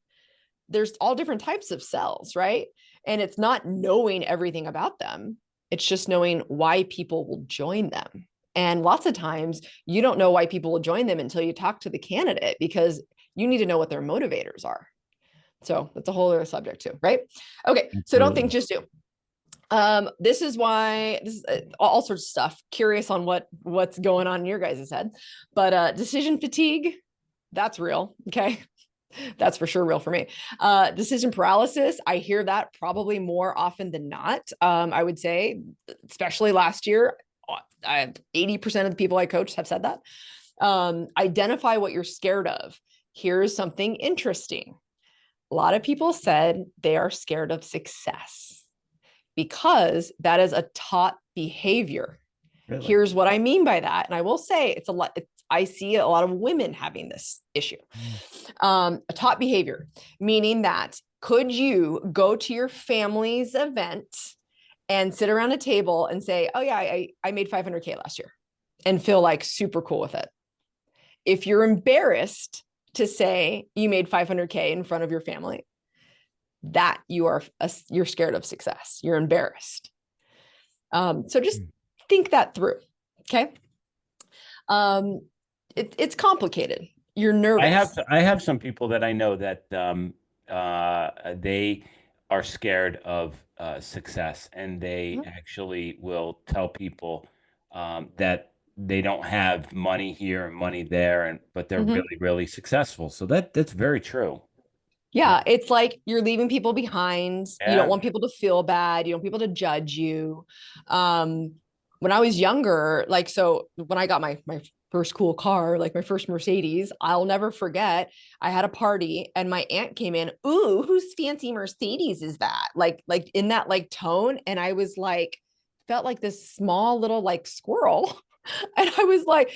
[SPEAKER 1] There's all different types of sells, right? And it's not knowing everything about them. It's just knowing why people will join them. And lots of times you don't know why people will join them until you talk to the candidate, because you need to know what their motivators are. So that's a whole other subject too, right? Okay. So don't think,
[SPEAKER 2] Absolutely.
[SPEAKER 1] just do. This is why this is all sorts of stuff. Curious on what's going on in your guys' head, but decision fatigue, that's real. Okay. That's for sure real for me. Decision paralysis, I hear that probably more often than not. I would say, especially last year, 80% of the people I coach have said that. Identify what you're scared of. Here's something interesting. A lot of people said they are scared of success because that is a taught behavior.
[SPEAKER 2] Really?
[SPEAKER 1] Here's what I mean by that. And I will say it's a lot. I see a lot of women having this issue. A taught behavior, meaning that could you go to your family's event and sit around a table and say, oh yeah, I made 500K last year, and feel like super cool with it. If you're embarrassed to say you made 500K in front of your family, that you're scared of success. You're embarrassed. So just think that through. Okay. Um, it's complicated. You're nervous.
[SPEAKER 2] I have some people that I know that they are scared of success, and they
[SPEAKER 1] Mhm.
[SPEAKER 2] actually will tell people that they don't have money here and money there, and but they're
[SPEAKER 1] Mhm.
[SPEAKER 2] really, really successful. So that's very true.
[SPEAKER 1] Yeah, it's like you're leaving people behind. You don't
[SPEAKER 2] Yeah.
[SPEAKER 1] want people to feel bad. You don't want people to judge you. Um, when I was younger, so when I got my first cool car, like my first Mercedes, I'll never forget. I had a party and my aunt came in. Ooh, whose fancy Mercedes is that? Like in that like tone, and I was like, felt like this small little like squirrel. And I was like,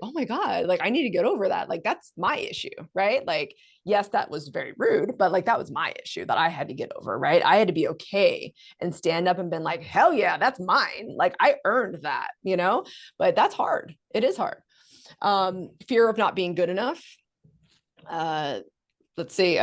[SPEAKER 1] oh my God, like I need to get over that. Like that's my issue, right? Like, yes, that was very rude, but like that was my issue that I had to get over, right? I had to be okay and stand up and been like, hell yeah, that's mine. Like I earned that. But that's hard. It is hard. Fear of not being good enough. Uh, let's see. You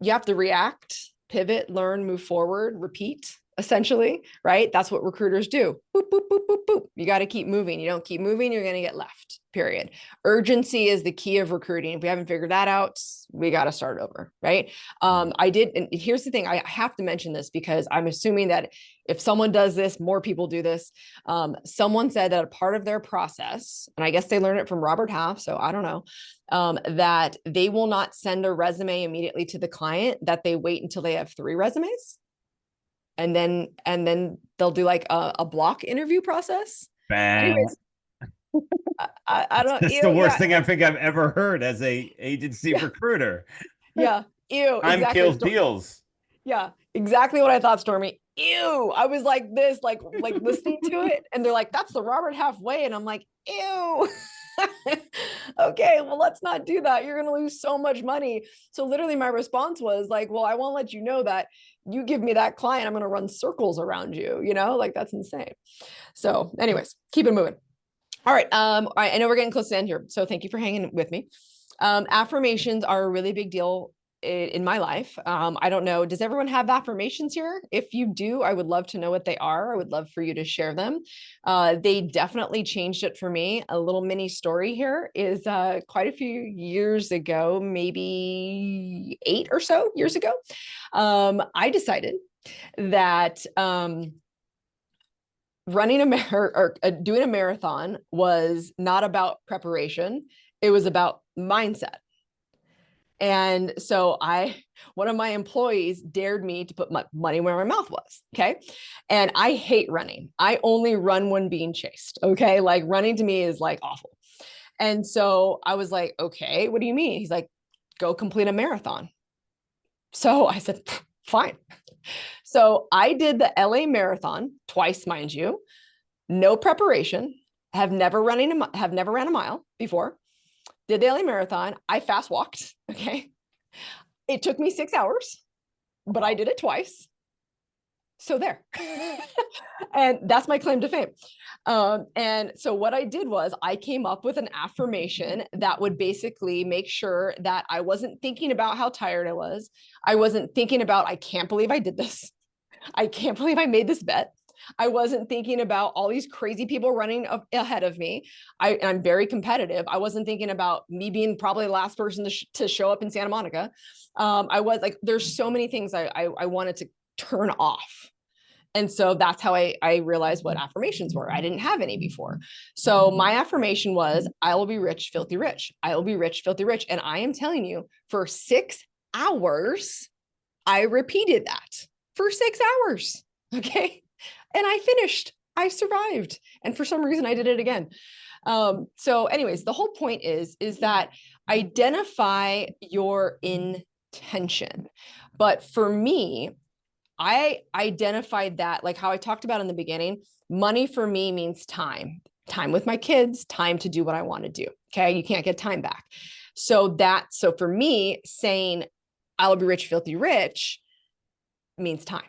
[SPEAKER 1] have to react, pivot, learn, move forward, repeat, essentially, right? That's what recruiters do. Boop, boop, boop, boop, boop. You got to keep moving. You don't keep moving, you're going to get left, period. Urgency is the key of recruiting. If we haven't figured that out, we got to start over, right? I did. And here's the thing, I have to mention this because I'm assuming that if someone does this, more people do this. Someone said that a part of their process, and I guess they learned it from Robert Half, so I don't know, that they will not send a resume immediately to the client, that they wait until they have 3 resumes, and then they'll do like a block interview process.
[SPEAKER 2] Bang.
[SPEAKER 1] Anyways, I don't,
[SPEAKER 2] That's the
[SPEAKER 1] ew,
[SPEAKER 2] worst
[SPEAKER 1] yeah,
[SPEAKER 2] thing I think I've ever heard as a agency
[SPEAKER 1] yeah,
[SPEAKER 2] recruiter.
[SPEAKER 1] yeah, ew,
[SPEAKER 2] Time
[SPEAKER 1] exactly.
[SPEAKER 2] kills deals.
[SPEAKER 1] Yeah, exactly what I thought, Stormy. Ew. I was like this, like listening to it, and they're like, that's the Robert halfway. And I'm like, ew. Okay, well, let's not do that. You're gonna lose so much money. So literally my response was like, well, I won't let you know that you give me that client, I'm gonna run circles around you, like that's insane. So, anyways, keep it moving. All right, I know we're getting close to the end here. So thank you for hanging with me. Affirmations are a really big deal in my life. I don't know. Does everyone have affirmations here? If you do, I would love to know what they are. I would love for you to share them. They definitely changed it for me. A little mini story here is quite a few years ago, maybe 8 or so years ago, I decided that running or doing a marathon was not about preparation. It was about mindset. And so one of my employees dared me to put my money where my mouth was. Okay. And I hate running. I only run when being chased. Okay. Like running to me is like awful. And so I was like, okay, what do you mean? He's like, go complete a marathon. So I said, fine. So I did the LA marathon twice, mind you, no preparation, have never ran a mile before, did the LA marathon. I fast walked. Okay. It took me 6 hours, but I did it twice. So there. And that's my claim to fame. And so what I did was I came up with an affirmation that would basically make sure that I wasn't thinking about how tired I was. I wasn't thinking about, I can't believe I did this. I can't believe I made this bet. I wasn't thinking about all these crazy people running ahead of me. I'm very competitive. I wasn't thinking about me being probably the last person to show up in Santa Monica. I was like, there's so many things I wanted to turn off. And so that's how I realized what affirmations were. I didn't have any before. So my affirmation was, I will be rich, filthy rich. I will be rich, filthy rich. And I am telling you, for 6 hours, I repeated that for 6 hours. Okay. And I finished. I survived. And for some reason, I did it again. So anyways, the whole point is that identify your intention. But for me, I identified that, like how I talked about in the beginning, money for me means time with my kids, time to do what I want to do. Okay. You can't get time back. So for me, saying I'll be rich, filthy rich means time.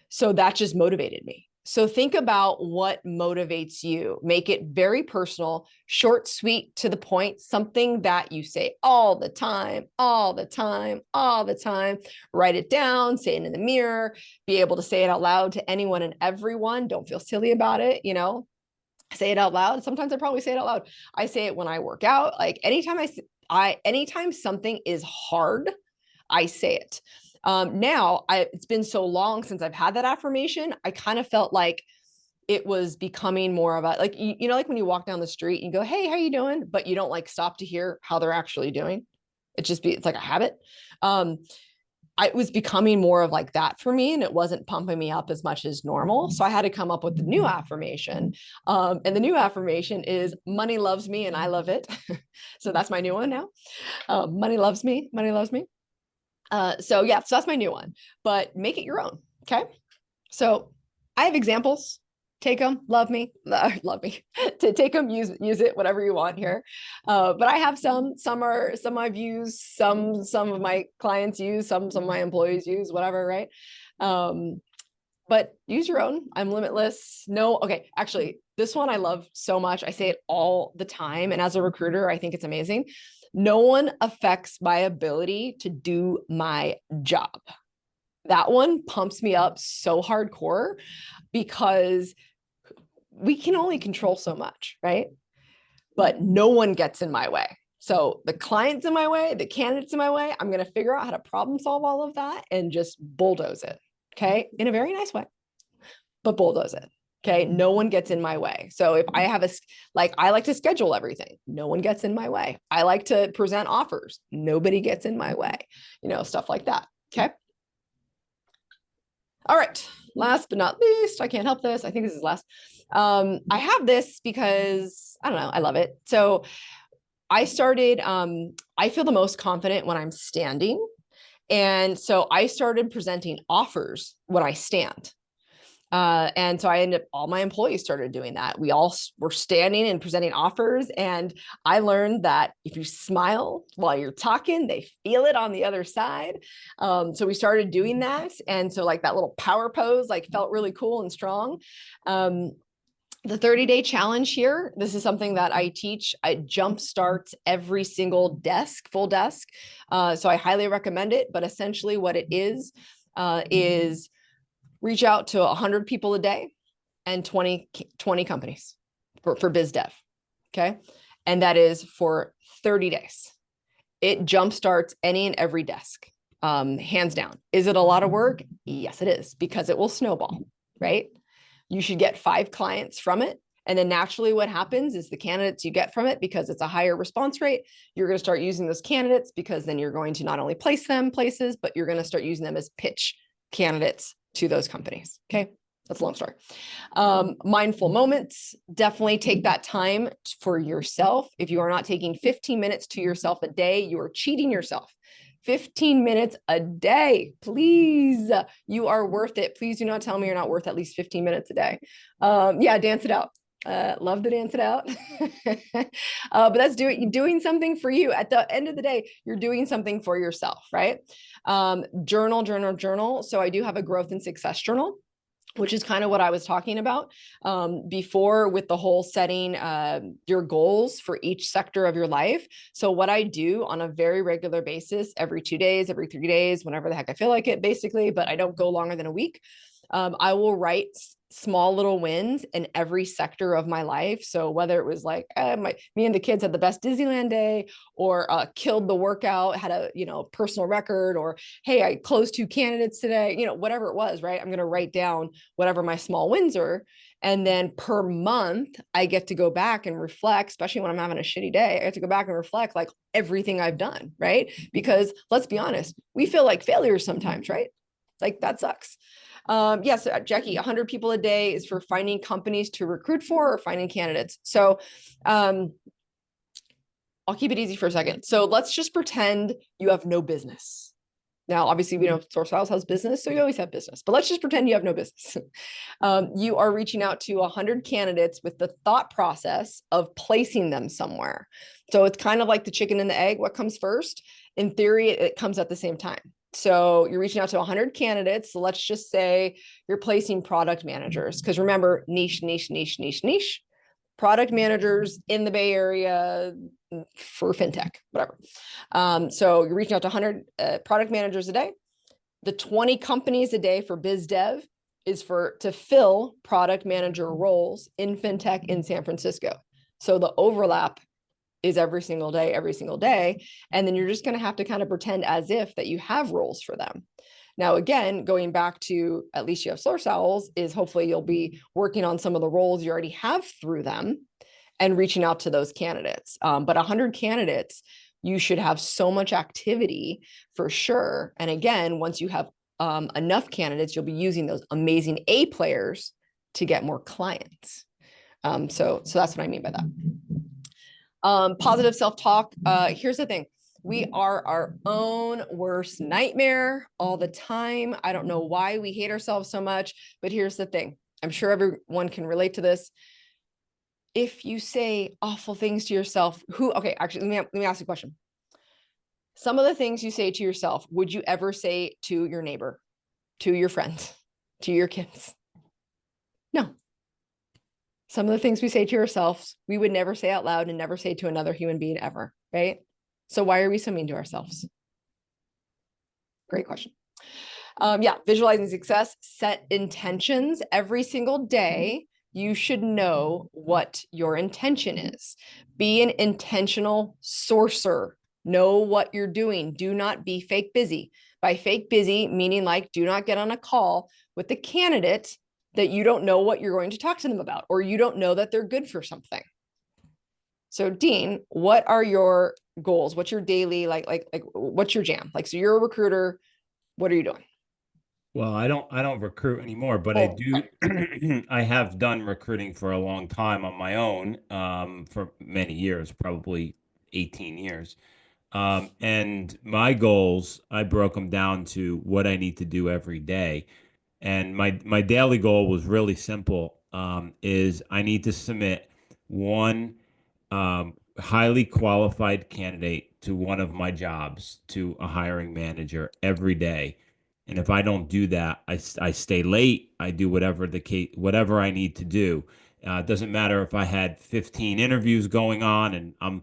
[SPEAKER 1] So that just motivated me. So think about what motivates you. Make it very personal, short, sweet, to the point, something that you say all the time, all the time, all the time. Write it down, say it in the mirror, be able to say it out loud to anyone and everyone. Don't feel silly about it, say it out loud. Sometimes I probably say it out loud. I say it when I work out. Like anytime anytime something is hard, I say it. Now it's been so long since I've had that affirmation. I kind of felt like it was becoming more about like, like when you walk down the street and you go, hey, how you doing? But you don't like stop to hear how they're actually doing. It's like a habit. It was becoming more of like that for me, and it wasn't pumping me up as much as normal. So I had to come up with the new affirmation. And the new affirmation is money loves me and I love it. So that's my new one now. Money loves me. Money loves me. So that's my new one, but make it your own. Okay. So I have examples. Take them, love me, to take them, use it, whatever you want here. But I have some I've used, some of my clients use, some of my employees use, whatever. Right. But use your own. I'm limitless. No. Okay. Actually, this one I love so much. I say it all the time. And as a recruiter, I think it's amazing. No one affects my ability to do my job. That one pumps me up so hardcore because we can only control so much, right? But no one gets in my way. So the client's in my way, the candidate's in my way. I'm going to figure out how to problem solve all of that and just bulldoze it. Okay. In a very nice way, but bulldoze it. Okay. No one gets in my way. So if I have I like to schedule everything. No one gets in my way. I like to present offers. Nobody gets in my way, stuff like that. Okay. All right. Last but not least, I can't help this. I think this is last. I have this because I don't know. I love it. So I started, I feel the most confident when I'm standing. And so I started presenting offers when I stand. And so I ended up, all my employees started doing that. We all were standing and presenting offers. And I learned that if you smile while you're talking, they feel it on the other side. So we started doing that. And so like that little power pose, like felt really cool and strong. The 30-day challenge here, this is something that I teach. It jump starts every single desk, full desk. So I highly recommend it. But essentially what it is reach out to 100 people a day and 20 companies for biz dev. Okay. And that is for 30 days. It jumpstarts any and every desk, hands down. Is it a lot of work? Yes, it is, because it will snowball, right? You should get 5 clients from it. And then naturally what happens is the candidates you get from it, because it's a higher response rate, you're going to start using those candidates, because then you're going to not only place them places, but you're going to start using them as pitch candidates to those companies. Okay. That's a long story. Mindful moments, definitely take that time for yourself. If you are not taking 15 minutes to yourself a day, you are cheating yourself. 15 minutes a day, please. You are worth it. Please do not tell me you're not worth at least 15 minutes a day. Yeah, dance it out. Love to dance it out. But that's doing something for you. At the end of the day, you're doing something for yourself, right? Journal. So I do have a growth and success journal, which is kind of what I was talking about before with the whole setting your goals for each sector of your life. So what I do on a very regular basis, every 2 days, every 3 days, whenever the heck I feel like it, basically, but I don't go longer than a week. I will write small little wins in every sector of my life. So whether it was like me and the kids had the best Disneyland day, or killed the workout, had a personal record, or hey, I closed 2 candidates today, whatever it was, right? I'm going to write down whatever my small wins are. And then per month, I get to go back and reflect, especially when I'm having a shitty day. I get to go back and reflect like everything I've done, right? Because let's be honest, we feel like failures sometimes, right? Like that sucks. Yes, Jackie, 100 people a day is for finding companies to recruit for or finding candidates. So I'll keep it easy for a second. So let's just pretend you have no business. Now, obviously, we know Source Files has business, so you always have business, but let's just pretend you have no business. You are reaching out to 100 candidates with the thought process of placing them somewhere. So it's kind of like the chicken and the egg. What comes first? In theory, it comes at the same time. So you're reaching out to 100 candidates. So let's just say you're placing product managers, because remember, niche. Product managers in the Bay Area for fintech, whatever. So you're reaching out to 100 product managers a day. The 20 companies a day for biz dev is to fill product manager roles in fintech in San Francisco. So the overlap is every single day. And then you're just going to have to kind of pretend as if that you have roles for them. Now, again, going back to at least you have Source Owls, is hopefully you'll be working on some of the roles you already have through them and reaching out to those candidates. But 100 candidates, you should have so much activity for sure. And again, once you have enough candidates, you'll be using those amazing A players to get more clients. So that's what I mean by that. Positive self-talk. Here's the thing. We are our own worst nightmare all the time. I don't know why we hate ourselves so much, but here's the thing. I'm sure everyone can relate to this. If you say awful things to yourself, okay, actually, let me ask you a question. Some of the things you say to yourself, would you ever say to your neighbor, to your friends, to your kids? No. Some of the things we say to ourselves, we would never say out loud and never say to another human being ever, right? So why are we so mean to ourselves? Great question. Yeah, visualizing success, set intentions every single day. You should know what your intention is. Be an intentional sourcer. Know what you're doing. Do not be fake busy. By fake busy, meaning like do not get on a call with the candidate that you don't know what you're going to talk to them about, or you don't know that they're good for something. So Dean, what are your goals? What's your daily, like what's your jam? Like, so you're a recruiter. What are you doing?
[SPEAKER 2] Well, I don't recruit anymore, but I
[SPEAKER 1] Oh,
[SPEAKER 2] do I have done recruiting for a long time on my own, for many years, probably 18 years. And my goals, I broke them down to what I need to do every day. And my daily goal was really simple, is I need to submit one highly qualified candidate to one of my jobs to a hiring manager every day. And if I don't do that, I stay late. I do whatever the case, whatever I need to do. It doesn't matter if I had 15 interviews going on and I'm,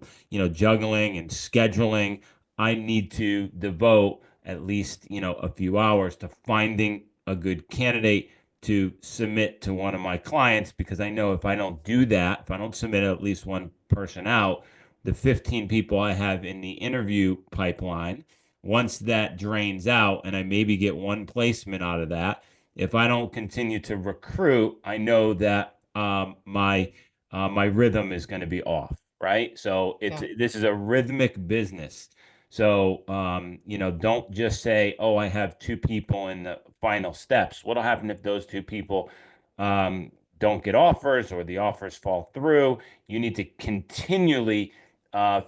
[SPEAKER 2] juggling and scheduling. I need to devote at least, a few hours to finding a good candidate to submit to one of my clients, because I know if I don't do that, if I don't submit at least one person out, the 15 people I have in the interview pipeline, once that drains out and I maybe get one placement out of that, if I don't continue to recruit, I know that my rhythm is going to be off, right? So
[SPEAKER 1] yeah.
[SPEAKER 2] this is a rhythmic business. So don't just say, "Oh, I have two people in the final steps." What'll happen if those two people don't get offers or the offers fall through? You need to continually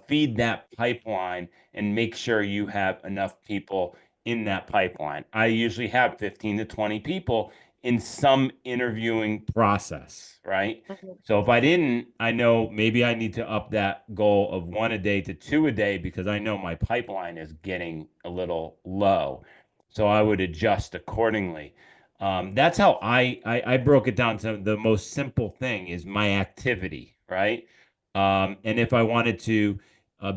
[SPEAKER 2] feed that pipeline and make sure you have enough people in that pipeline. I usually have 15 to 20 people in some interviewing process, right?
[SPEAKER 1] Mhm.
[SPEAKER 2] So if I didn't, I know maybe I need to up that goal of one a day to two a day, because I know my pipeline is getting a little low. So I would adjust accordingly. That's how I broke it down to the most simple thing is my activity, right? And if I wanted to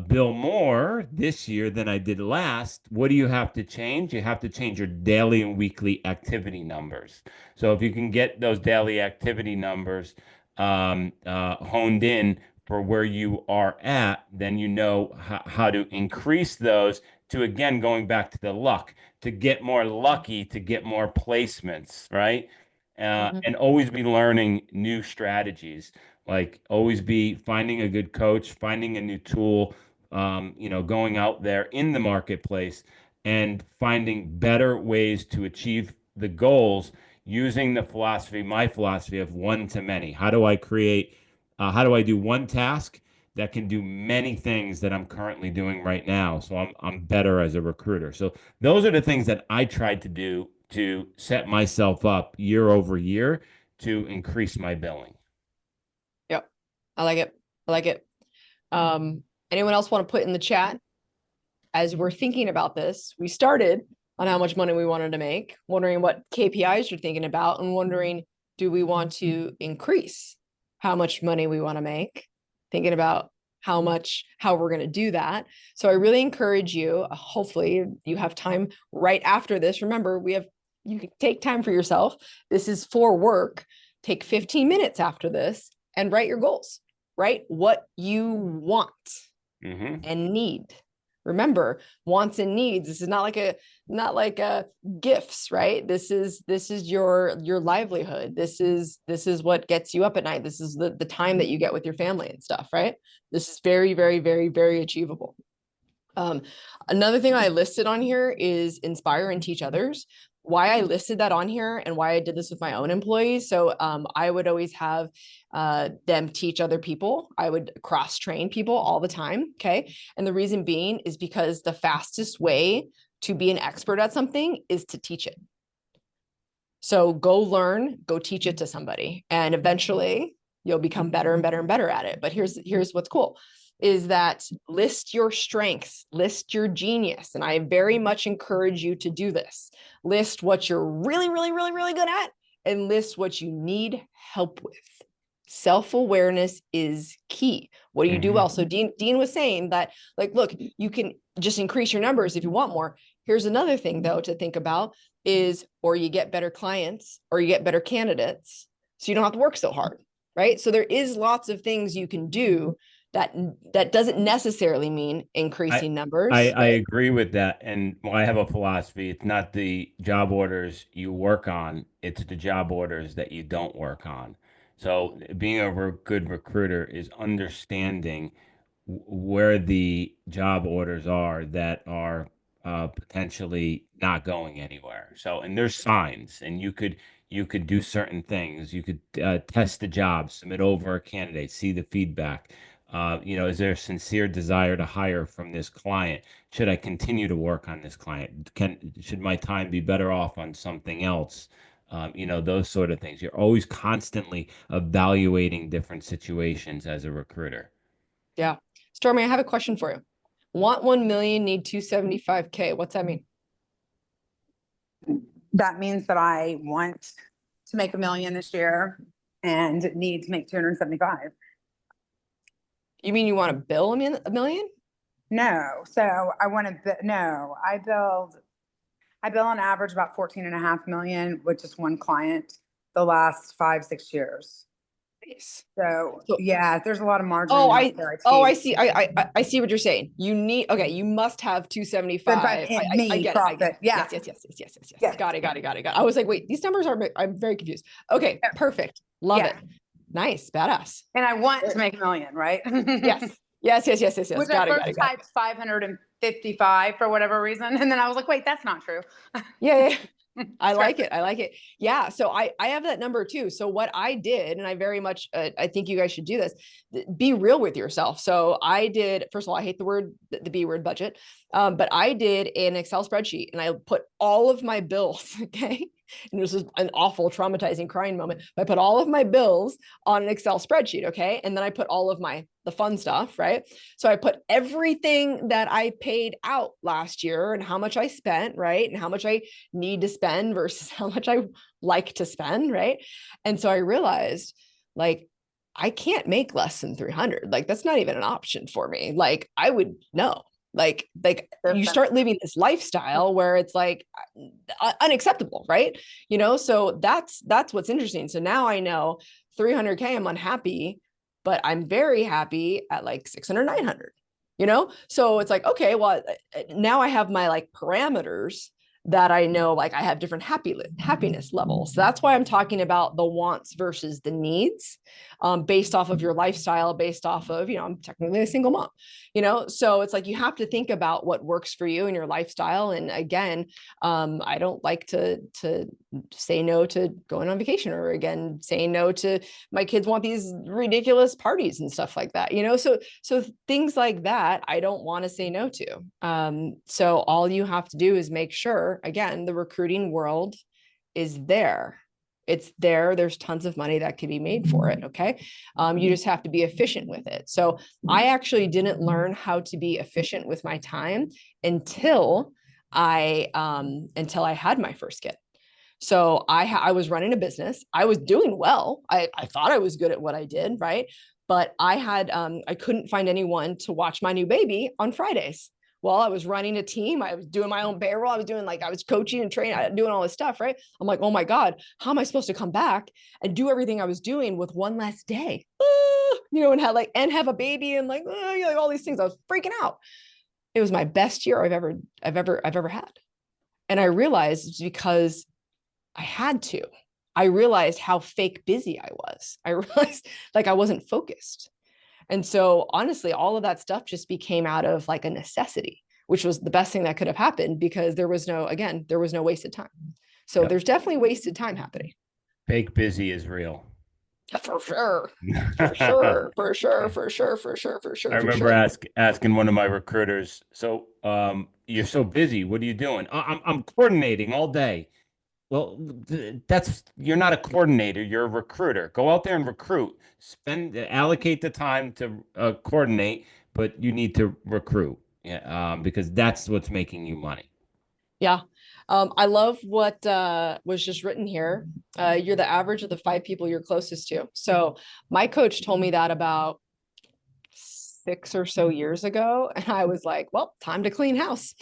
[SPEAKER 2] bill more this year than I did last, what do you have to change? You have to change your daily and weekly activity numbers. So if you can get those daily activity numbers honed in for where you are at, then you know how to increase those to, again, going back to the luck, to get more lucky, to get more placements, right?
[SPEAKER 1] Mhm.
[SPEAKER 2] And always be learning new strategies, like always be finding a good coach, finding a new tool, going out there in the marketplace and finding better ways to achieve the goals using my philosophy of one to many. How do I do one task that can do many things that I'm currently doing right now? So I'm better as a recruiter. So those are the things that I tried to do to set myself up year over year to increase my billing.
[SPEAKER 1] Yep. I like it. I like it. Um, Anyone else want to put in the chat as we're thinking about this? We started on how much money we wanted to make, wondering what KPIs you're thinking about, and wondering, do we want to increase how much money we want to make? Thinking about how we're going to do that. So I really encourage you, hopefully you have time right after this. Remember, you can take time for yourself. This is for work. Take 15 minutes after this and write your goals. Write what you want
[SPEAKER 2] Mm-hmm.
[SPEAKER 1] and need. Remember, wants and needs. This is not like a gifts, right? This is your livelihood. This is what gets you up at night. This is the time that you get with your family and stuff, right? This is very, very, very, very achievable. Um, Another thing I listed on here is inspire and teach others. Why I listed that on here and why I did this with my own employees. So I would always have them teach other people. I would cross train people all the time. Okay. And the reason being is because the fastest way to be an expert at something is to teach it. So go learn, go teach it to somebody, and eventually you'll become better and better and better at it. But here's what's cool is that list your strengths, list your genius. And I very much encourage you to do this. List what you're really, really, really, really good at and list what you need help with. Self-awareness is key. What do you do
[SPEAKER 2] Mm-hmm.
[SPEAKER 1] well? So Dean was saying that, like, look, you can just increase your numbers if you want more. Here's another thing, though, to think about is, or you get better clients or you get better candidates. So you don't have to work so hard, right? So there is lots of things you can do that doesn't necessarily mean
[SPEAKER 2] I
[SPEAKER 1] increasing
[SPEAKER 2] I
[SPEAKER 1] numbers,
[SPEAKER 2] I
[SPEAKER 1] but
[SPEAKER 2] agree with that, and I have a philosophy. It's not the job orders you work on; it's the job orders that you don't work on. So, being a good recruiter is understanding where the job orders are that are potentially not going anywhere. So, and there's signs, and you could do certain things. You could test the job, submit over a candidate, see the feedback. Is there a sincere desire to hire from this client? Should I continue to work on this client? Should my time be better off on something else? Those sort of things. You're always constantly evaluating different situations as a recruiter.
[SPEAKER 1] Yeah. Stormy, I have a question for you. Want 1 million, need 275K. What's that mean?
[SPEAKER 3] That means that I want to make 1 million this year and need to make 275.
[SPEAKER 1] You mean you want to bill a million?
[SPEAKER 3] No, so I want to, no, I bill on average about 14.5 million with just one client the last 5, 6 years.
[SPEAKER 1] Nice.
[SPEAKER 3] So
[SPEAKER 1] So-
[SPEAKER 3] yeah, there's a lot of margin.
[SPEAKER 1] Oh,
[SPEAKER 3] in healthcare,
[SPEAKER 1] I
[SPEAKER 3] see.
[SPEAKER 1] see. I see what you're saying. Okay, you must have 275.
[SPEAKER 3] And
[SPEAKER 1] I
[SPEAKER 3] me
[SPEAKER 1] get it. I get
[SPEAKER 3] profit.
[SPEAKER 1] it.
[SPEAKER 3] Yeah.
[SPEAKER 1] Yes.
[SPEAKER 3] Yes.
[SPEAKER 1] Got it. I was like, wait, these numbers I'm very confused. Okay,
[SPEAKER 3] Yeah.
[SPEAKER 1] perfect. Love
[SPEAKER 3] Yeah.
[SPEAKER 1] it. Nice, badass.
[SPEAKER 3] And I want to make 1 million, right?
[SPEAKER 1] Yes.
[SPEAKER 3] Which
[SPEAKER 1] Got
[SPEAKER 3] I
[SPEAKER 1] it.
[SPEAKER 3] first typed 555 for whatever reason. And then I was like, wait, that's not true.
[SPEAKER 1] Yeah. I like it. Yeah. So I have that number too. So what I did, and I very much, I think you guys should do this, be real with yourself. So I did, first of all, I hate the B word budget. But I did an Excel spreadsheet and I put all of my bills. Okay. And this is an awful traumatizing crying moment. But I put all of my bills on an Excel spreadsheet. Okay. And then I put all of the fun stuff, right? So I put everything that I paid out last year and how much I spent, right? And how much I need to spend versus how much I like to spend, right? And so I realized, like, I can't make less than 300. Like, that's not even an option for me. Like, I would know. Like you start living this lifestyle where it's like unacceptable, right? So that's what's interesting. So now I know 300K, I'm unhappy, but I'm very happy at like 600, 900, So it's like, okay, well, now I have my like parameters that I know, like I have different happiness levels. So that's why I'm talking about the wants versus the needs, based off of your lifestyle, based off of, I'm technically a single mom, so it's like, you have to think about what works for you and your lifestyle. And again, I don't like to say no to going on vacation, or again, saying no to my kids want these ridiculous parties and stuff like that, so things like that, I don't want to say no to. So all you have to do is make sure, again, the recruiting world is there. It's there. There's tons of money that can be made for it. Okay. You just have to be efficient with it. So I actually didn't learn how to be efficient with my time until I had my first kid. So I was running a business. I was doing well. I thought I was good at what I did. Right. But I couldn't find anyone to watch my new baby on Fridays. Well, I was running a team. I was doing my own payroll. I was coaching and training, doing all this stuff. Right. I'm like, oh my God, how am I supposed to come back and do everything I was doing with one less day? And have a baby and all these things. I was freaking out. It was my best year I've ever had. And I realized it's because I had to. I realized how fake busy I was. I realized like I wasn't focused. And so honestly, all of that stuff just became out of like a necessity, which was the best thing that could have happened, because there was no wasted time. So
[SPEAKER 2] Yep.
[SPEAKER 1] There's definitely wasted time happening.
[SPEAKER 2] Fake busy is real.
[SPEAKER 1] For sure. For sure.
[SPEAKER 2] I remember asking one of my recruiters, so you're so busy, what are you doing? I'm coordinating all day. Well, you're not a coordinator, you're a recruiter. Go out there and recruit. Allocate the time to coordinate, but you need to recruit. Yeah, because that's what's making you money.
[SPEAKER 1] Yeah. I love what was just written here. You're the average of the 5 people you're closest to. So my coach told me that about 6 or so years ago. And I was like, well, time to clean house.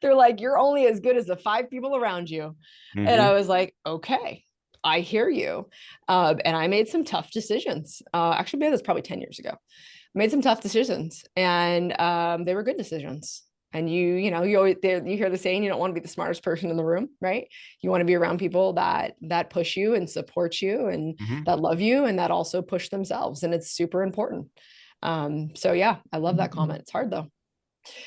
[SPEAKER 1] They're like, you're only as good as the 5 people around you.
[SPEAKER 2] Mm-hmm.
[SPEAKER 1] And I was like, okay, I hear you. And I made some tough decisions. Actually, maybe that's probably 10 years ago. I made some tough decisions, and they were good decisions. And you always you hear the saying, you don't want to be the smartest person in the room, right? You want to be around people that push you and support you and that love you and that also push themselves. And it's super important. So yeah, I love that comment. It's hard though.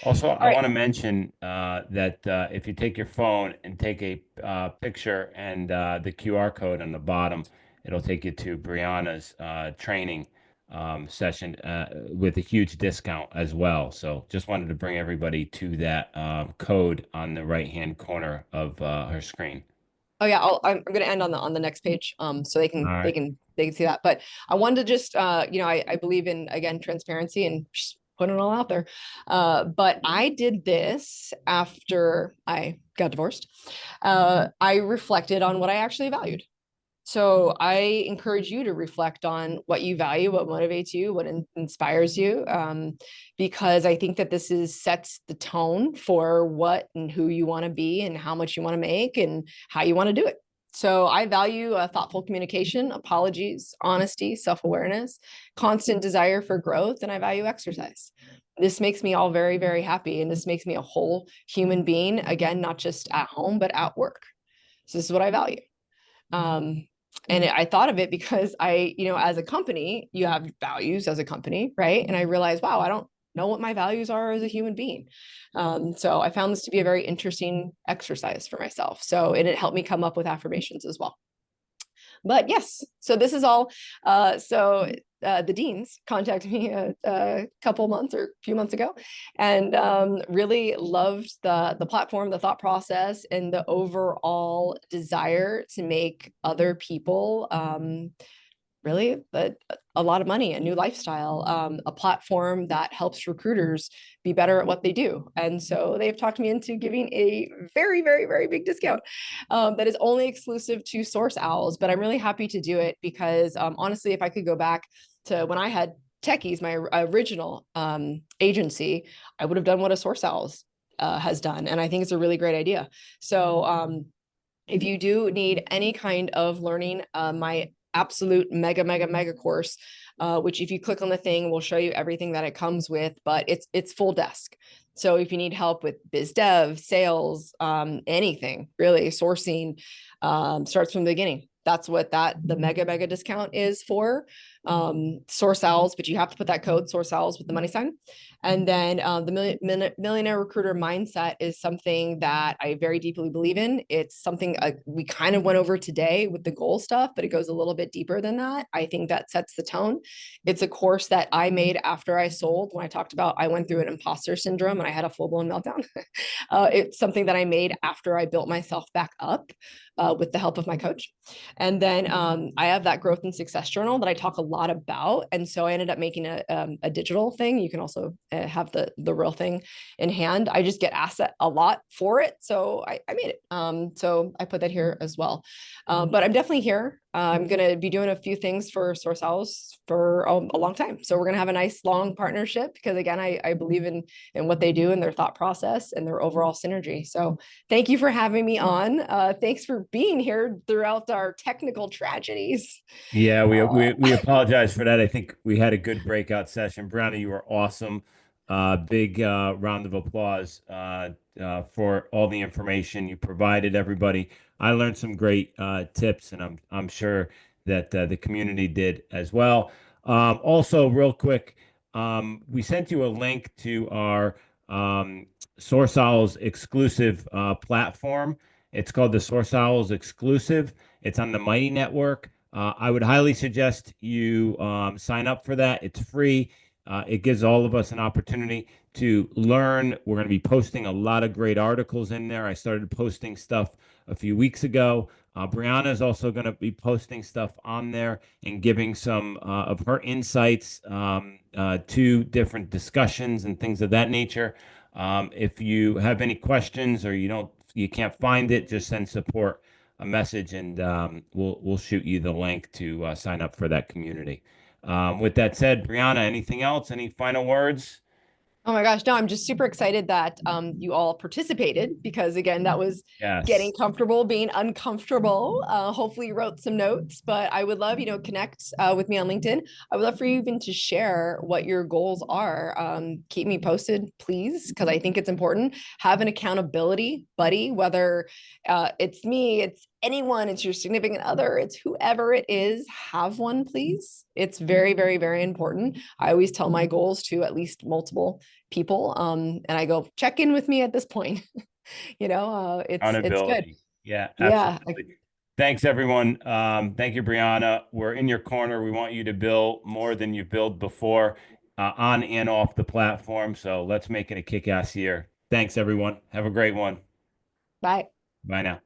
[SPEAKER 2] Also,
[SPEAKER 1] All
[SPEAKER 2] I
[SPEAKER 1] right.
[SPEAKER 2] want to mention that if you take your phone and take a picture and the QR code on the bottom, it'll take you to Brianna's training session with a huge discount as well. So just wanted to bring everybody to that code on the right-hand corner of her screen.
[SPEAKER 1] Oh yeah, I'm going to end on the next page, so they
[SPEAKER 2] All
[SPEAKER 1] can
[SPEAKER 2] right.
[SPEAKER 1] see that. But I wanted to just, I believe in, again, transparency and just putting it all out there. But I did this after I got divorced. I reflected on what I actually valued. So I encourage you to reflect on what you value, what motivates you, what inspires you, because I think that this sets the tone for what and who you want to be and how much you want to make and how you want to do it. So I value thoughtful communication, apologies, honesty, self-awareness, constant desire for growth, and I value exercise. This makes me all very, very happy, and this makes me a whole human being, again, not just at home, but at work. So this is what I value. And I thought of it because as a company, you have values as a company, right? And I realized, wow, I don't know what my values are as a human being. So I found this to be a very interesting exercise for myself. So, and it helped me come up with affirmations as well. But yes, so this is all. The deans contacted me a couple months or a few months ago, and really loved the platform, the thought process, and the overall desire to make other people really a lot of money, a new lifestyle, a platform that helps recruiters be better at what they do. And so they've talked me into giving a very, very, very big discount that is only exclusive to Source Owls. But I'm really happy to do it because honestly, if I could go back to when I had Techies, my original agency, I would have done what a Source Owls has done. And I think it's a really great idea. So if you do need any kind of learning, my absolute mega course, which if you click on the thing, will show you everything that it comes with, but it's full desk. So if you need help with biz dev, sales, anything really, sourcing, starts from the beginning. That's what the mega discount is for. Source Owls, but you have to put that code Source Owls with the money sign. And then the millionaire recruiter mindset is something that I very deeply believe in. It's something we kind of went over today with the goal stuff, but it goes a little bit deeper than that. I think that sets the tone. It's a course that I made after I sold. When I talked about I went through an imposter syndrome and I had a full-blown meltdown. It's something that I made after I built myself back up with the help of my coach. And then I have that growth and success journal that I talk a lot about. And so I ended up making a digital thing. You can also have the real thing in hand. I just get asked a lot for it. So I made it. So I put that here as well. But I'm definitely here. I'm going to be doing a few things for Source Owls for a long time. So we're going to have a nice long partnership because again, I believe in what they do and their thought process and their overall synergy. So thank you for having me on. Thanks for being here throughout our technical tragedies.
[SPEAKER 2] Yeah, we apologize for that. I think we had a good breakout session. Brownie, you were awesome. Big round of applause for all the information you provided everybody. I learned some great tips, and I'm sure that the community did as well. Also, real quick, we sent you a link to our Source Owls exclusive platform. It's called the Source Owls Exclusive. It's on the Mighty Network. I would highly suggest you sign up for that. It's free. It gives all of us an opportunity to learn. We're going to be posting a lot of great articles in there. I started posting stuff a few weeks ago. Brianna is also going to be posting stuff on there and giving some of her insights to different discussions and things of that nature. If you have any questions or you can't find it, just send support a message and we'll shoot you the link to sign up for that community. With that said, Brianna, anything else? Any final words?
[SPEAKER 1] Oh my gosh, no, I'm just super excited that you all participated because again, that was getting
[SPEAKER 2] Yes.
[SPEAKER 1] comfortable, being uncomfortable. Hopefully you wrote some notes, but I would love, connect with me on LinkedIn. I would love for you even to share what your goals are. Keep me posted, please, because I think it's important. Have an accountability buddy, whether it's me, it's anyone, it's your significant other, it's whoever it is, have one, please. It's very, very, very important. I always tell my goals to at least multiple people. And I go, check in with me at this point. It's good.
[SPEAKER 2] Accountability. Yeah,
[SPEAKER 1] Yeah.
[SPEAKER 2] absolutely. Thanks, everyone. Thank you, Brianna. We're in your corner. We want you to build more than you've built before on and off the platform. So let's make it a kick-ass year. Thanks, everyone. Have a great one.
[SPEAKER 1] Bye.
[SPEAKER 2] Bye now.